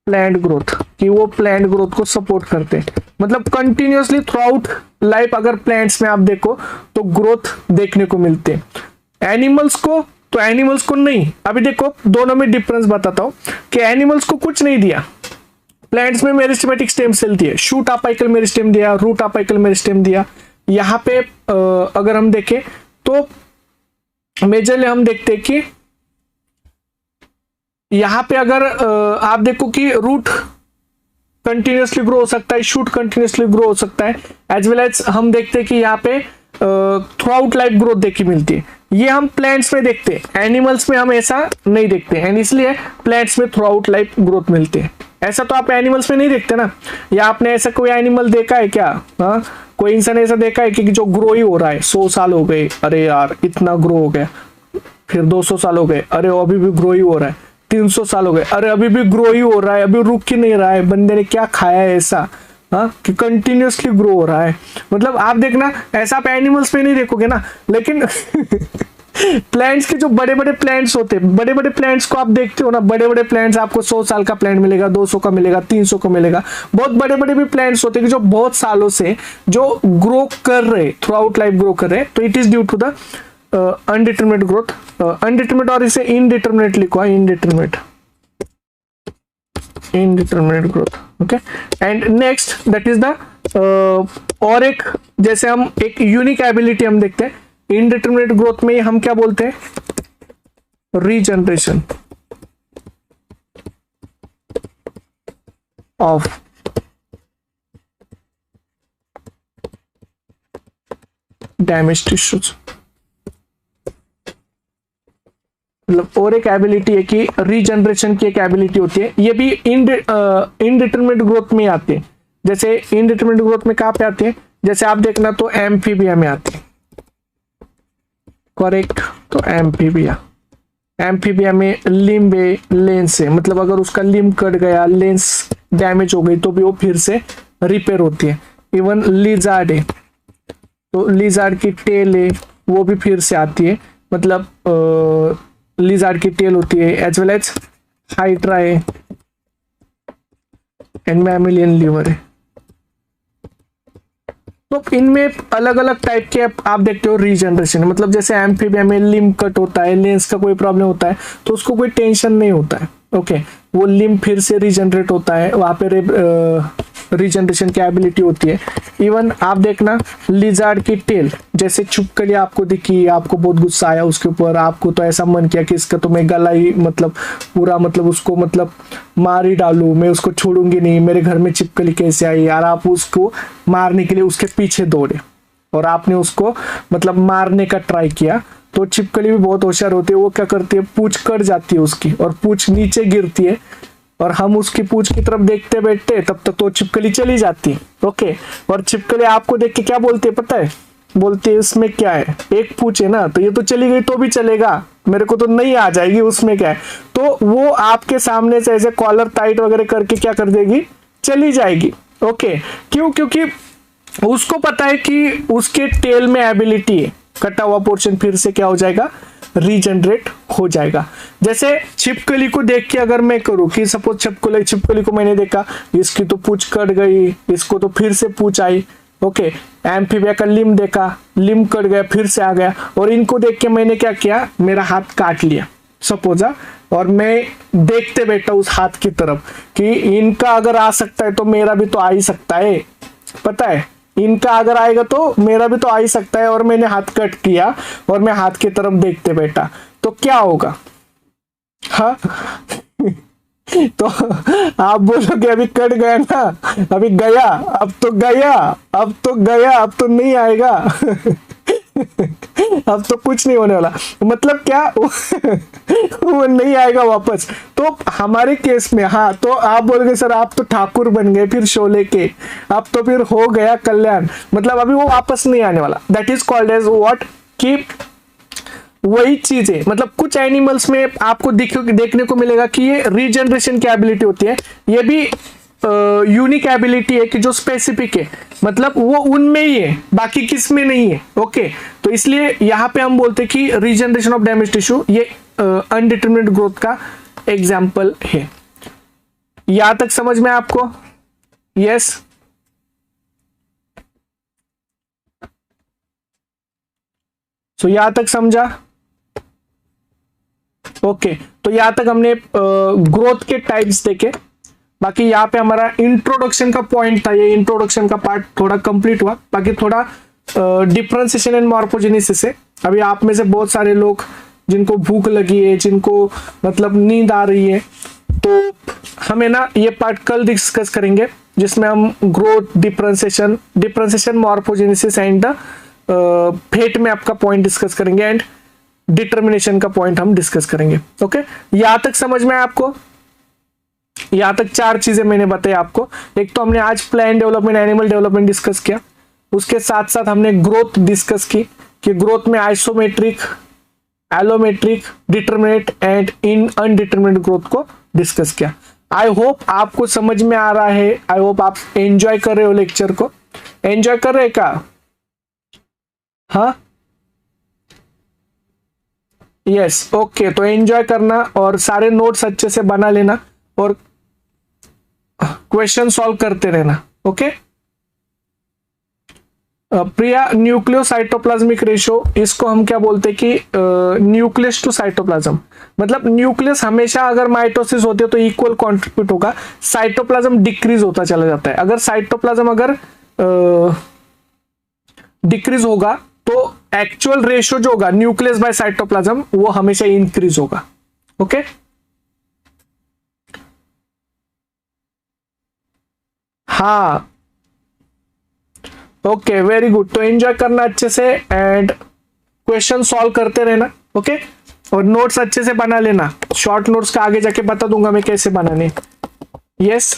प्लांट ग्रोथ, कि वो प्लांट ग्रोथ को सपोर्ट करते हैं। मतलब कंटिन्यूअसली थ्रू आउट लाइफ अगर प्लांट्स में आप देखो तो ग्रोथ देखने को मिलते हैं। एनिमल्स को तो एनिमल्स को नहीं। अभी देखो दोनों में डिफरेंस बताता हूं कि एनिमल्स को कुछ नहीं दिया, प्लांट्स में मेरिस्टेमेटिक स्टेम सेल दिए, शूट अपाइकल मेरिस्टेम दिया, रूट अपाइकल मेरिस्टेम दिया। यहाँ पे अगर हम देखें तो मेजरली हम देखते हैं कि यहाँ पे अगर आप देखो कि रूट कंटिन्यूअसली ग्रो हो सकता है, शूट कंटिन्यूअसली ग्रो हो सकता है, एज वेल एज हम देखते हैं कि यहाँ पे थ्रू आउट लाइफ ग्रोथ देखी मिलती है। ये हम प्लांट्स में देखते हैं, एनिमल्स में हम ऐसा नहीं देखते हैं, इसलिए प्लांट्स में थ्रू आउट लाइफ ग्रोथ मिलते हैं। ऐसा तो आप एनिमल्स में नहीं देखते ना, या आपने ऐसा कोई एनिमल देखा है क्या? हाँ, कोई इंसान ऐसा देखा है कि जो ग्रो ही हो रहा है, 100 साल हो गए, अरे यार इतना ग्रो हो गया, फिर 200 साल हो गए, अरे अभी भी ग्रो ही हो रहा है, 300 साल हो गए, अरे अभी भी ग्रो ही हो रहा है, अभी रुक ही नहीं रहा है, बंदे ने क्या खाया है ऐसा, हाँ, कि कंटिन्यूअसली ग्रो हो रहा है। मतलब आप देखना, ऐसा आप एनिमल्स में नहीं देखोगे ना, लेकिन प्लांट्स के जो बड़े बड़े प्लांट्स होते हैं, बड़े बड़े प्लांट्स को आप देखते हो ना, बड़े बड़े प्लांट्स आपको 100 साल का प्लांट मिलेगा, 200 का मिलेगा, 300 का मिलेगा। बहुत बड़े बड़े भी प्लांट्स होते हैं कि जो बहुत सालों से जो ग्रो कर रहे, थ्रू आउट लाइफ ग्रो कर रहे, तो it is due to the undeterminate growth, undeterminate, और इसे इनडिटर्मिनेट लिखो, indeterminate, indeterminate growth, okay. And next that is the और एक, जैसे हम एक यूनिक एबिलिटी हम देखते हैं इनडिटर्मिनेट ग्रोथ में, हम क्या बोलते हैं, रीजनरेशन ऑफ डैमेज टिश्यूज। मतलब और एक एबिलिटी है कि रीजनरेशन की एक एबिलिटी होती है, ये भी इनडिटर्मिनेट ग्रोथ में आते हैं। जैसे इनडिटर्मिनेट ग्रोथ में कहां पे आते हैं, जैसे आप देखना तो एम्फीबिया में आते हैं, करेक्ट, तो एम्फीबिया, एम्फीबिया में लिम्ब है, लेंस है, मतलब अगर उसका लिम्ब कट गया, लेंस डैमेज हो गई तो भी वो फिर से रिपेयर होती है। इवन लिजार्ड है, तो लिजार्ड की टेल है वो भी फिर से आती है, मतलब लिजार्ड की टेल होती है, एज वेल एज हाइड्रा है एंड मैमिलियन लीवर है। तो इनमें अलग अलग टाइप के आप देखते हो रीजनरेशन, मतलब जैसे एम्फीबिया में लिम्ब कट होता है, लेंस का कोई प्रॉब्लम होता है तो उसको कोई टेंशन नहीं होता है। ओके, वो लिम्ब फिर से रीजनरेट होता है, वहां पे रीजनरेशन की एबिलिटी होती है। इवन आप देखना लिजार्ड की टेल, जैसे छिपकली आपको दिखी, आपको बहुत गुस्सा आया उसके ऊपर, आपको तो ऐसा मन किया कि इसका तो मैं गला ही मतलब पूरा मतलब उसको मतलब मार ही डालू, मैं उसको छोड़ूंगी नहीं, मेरे घर में छिपकली कैसे आई यार, आप उसको मारने के लिए उसके पीछे दौड़े और आपने उसको मतलब मारने का ट्राई किया। तो छिपकली भी बहुत होशियार होती है, वो क्या करती है, पूंछ कट जाती है उसकी और पूंछ नीचे गिरती है और हम उसकी पूंछ की तरफ देखते बैठते, तब तक तो छिपकली चली जाती है। ओके, और छिपकली आपको देख के क्या बोलती है पता है, बोलती है इसमें क्या है, एक पूंछ है ना, तो ये तो चली गई तो भी चलेगा, मेरे को तो नहीं आ जाएगी, उसमें क्या है। तो वो आपके सामने से ऐसे कॉलर टाइट वगैरह करके क्या कर देगी, चली जाएगी। ओके, क्यों, क्योंकि उसको पता है कि उसके टेल में एबिलिटी है, कटा हुआ पोर्शन फिर से क्या हो जाएगा, रीजनरेट हो जाएगा। जैसे छिपकली को देख के अगर मैं करूं कि सपोज छिपकली को मैंने देखा, इसकी तो पूंछ कट गई, इसको तो फिर से पूंछ आई। ओके, एम्फीबिया का लिम्ब देखा, लिम्ब कट गया फिर से आ गया, और इनको देख के मैंने क्या किया, मेरा हाथ काट लिया सपोज, और मैं देखते बैठा उस हाथ की तरफ कि इनका अगर आ सकता है तो मेरा भी तो आ ही सकता है, पता है, इनका अगर आएगा तो मेरा भी तो आ ही सकता है, और मैंने हाथ कट किया और मैं हाथ की तरफ देखते बैठा, तो क्या होगा, हाँ तो आप बोलोगे अभी कट गया ना, अभी गया, अब तो गया, अब तो गया, अब तो नहीं आएगा अब तो कुछ नहीं होने वाला, मतलब क्या वो नहीं आएगा वापस। तो हमारे केस में हाँ, तो आप बोलोगे सर आप तो ठाकुर बन गए फिर शोले के, अब तो फिर हो गया कल्याण, मतलब अभी वो वापस नहीं आने वाला। That is called as what, कि वही चीज है, मतलब कुछ एनिमल्स में आपको देखने को मिलेगा कि ये रीजनरेशन की एबिलिटी होती है, ये भी यूनिक एबिलिटी है कि जो स्पेसिफिक है, मतलब वो उनमें ही है, बाकी किस में नहीं है। ओके, तो इसलिए यहां पे हम बोलते हैं कि रीजनरेशन ऑफ डैमेज टिश्यू ये अनडिटरमिनेट ग्रोथ का एग्जाम्पल है। यहां तक समझ में आपको, यस सो यहां तक समझा। ओके, तो यहां तक हमने ग्रोथ के टाइप्स देखे, बाकी यहाँ पे हमारा इंट्रोडक्शन का पॉइंट था, ये इंट्रोडक्शन का पार्ट थोड़ा कंप्लीट हुआ, बाकी थोड़ा डिफरेंशिएशन एंड मॉर्फोजेनेसिस है। अभी आप में से बहुत सारे लोग जिनको भूख लगी है, जिनको मतलब नींद आ रही है, तो हमें ना ये पार्ट कल डिस्कस करेंगे, जिसमें हम growth, differentiation morphogenesis and fate में आपका पॉइंट डिस्कस करेंगे, एंड डिटर्मिनेशन का पॉइंट हम डिस्कस करेंगे। ओके, यहां तक समझ में आया आपको? यहां तक चार चीजें मैंने बताई आपको। एक तो हमने आज plant development, animal development discuss किया, उसके साथ साथ हमने ग्रोथ डिस्कस की कि ग्रोथ में isometric, allometric, determinate and in undeterminate growth को डिस्कस किया। आई होप आपको समझ में आ रहा है, आई होप आप एंजॉय कर रहे हो लेक्चर को, एंजॉय कर रहे क्या? हाँ, यस, ओके, तो एंजॉय करना और सारे नोट्स अच्छे से बना लेना और क्वेश्चन सॉल्व करते रहना। ओके, प्रिया, न्यूक्लियोसाइटोप्लाज्मिक रेशो, इसको हम क्या बोलते हैं कि न्यूक्लियस टू साइटोप्लाज्म, मतलब न्यूक्लियस हमेशा अगर माइटोसिस होती है तो इक्वल कंट्रीब्यूट होगा, साइटोप्लाज्म डिक्रीज होता चला जाता है। अगर साइटोप्लाज्म अगर डिक्रीज होगा तो एक्चुअल रेशो जो होगा न्यूक्लियस बाय साइटोप्लाज्म वो हमेशा इंक्रीज होगा। ओके, हाँ, ओके, वेरी गुड, तो एंजॉय करना अच्छे से एंड क्वेश्चन सॉल्व करते रहना। ओके, और नोट्स अच्छे से बना लेना, शॉर्ट नोट्स का आगे जाके बता दूंगा मैं कैसे बनाने। यस,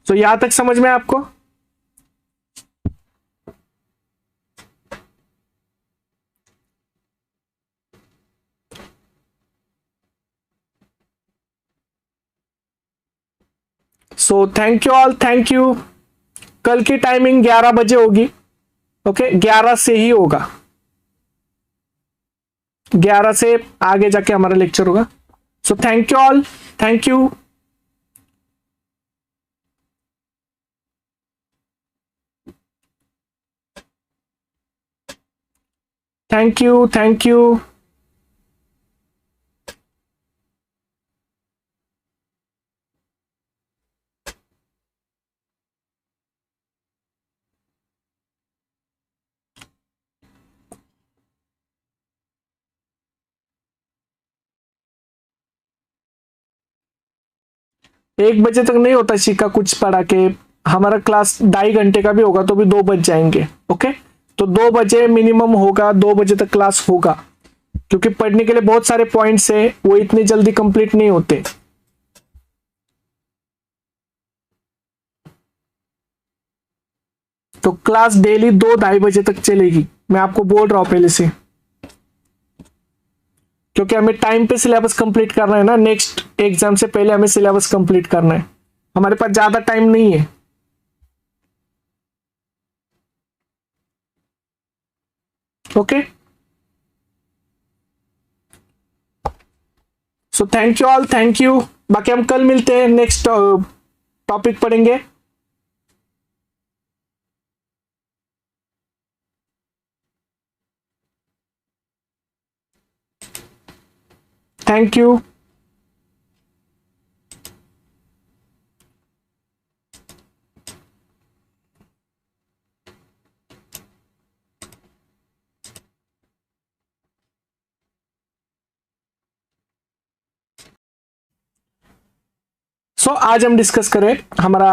तो यहां तक समझ में आपको? सो thank you all, thank you. कल की टाइमिंग 11 बजे होगी, ओके 11 से ही होगा, 11 से आगे जाके हमारा लेक्चर होगा। सो thank you all, thank you. Thank you, thank you. एक बजे तक नहीं होता शिका कुछ पढ़ा के, हमारा क्लास 2.5 घंटे का भी होगा तो भी 2 बज जाएंगे, ओके। तो 2 बजे मिनिमम होगा, 2 बजे तक क्लास होगा, क्योंकि पढ़ने के लिए बहुत सारे पॉइंट्स है, वो इतनी जल्दी कंप्लीट नहीं होते। तो क्लास डेली 2-2:30 बजे तक चलेगी, मैं आपको बोल रहा हूं पहले से, क्योंकि हमें टाइम पे सिलेबस कंप्लीट करना है ना, नेक्स्ट एग्जाम से पहले हमें सिलेबस कंप्लीट करना है, हमारे पास ज्यादा टाइम नहीं है, okay. So thank you all, thank you. बाकी हम कल मिलते हैं, नेक्स्ट टॉपिक पढ़ेंगे। Thank you. सो आज हम डिस्कस करें हमारा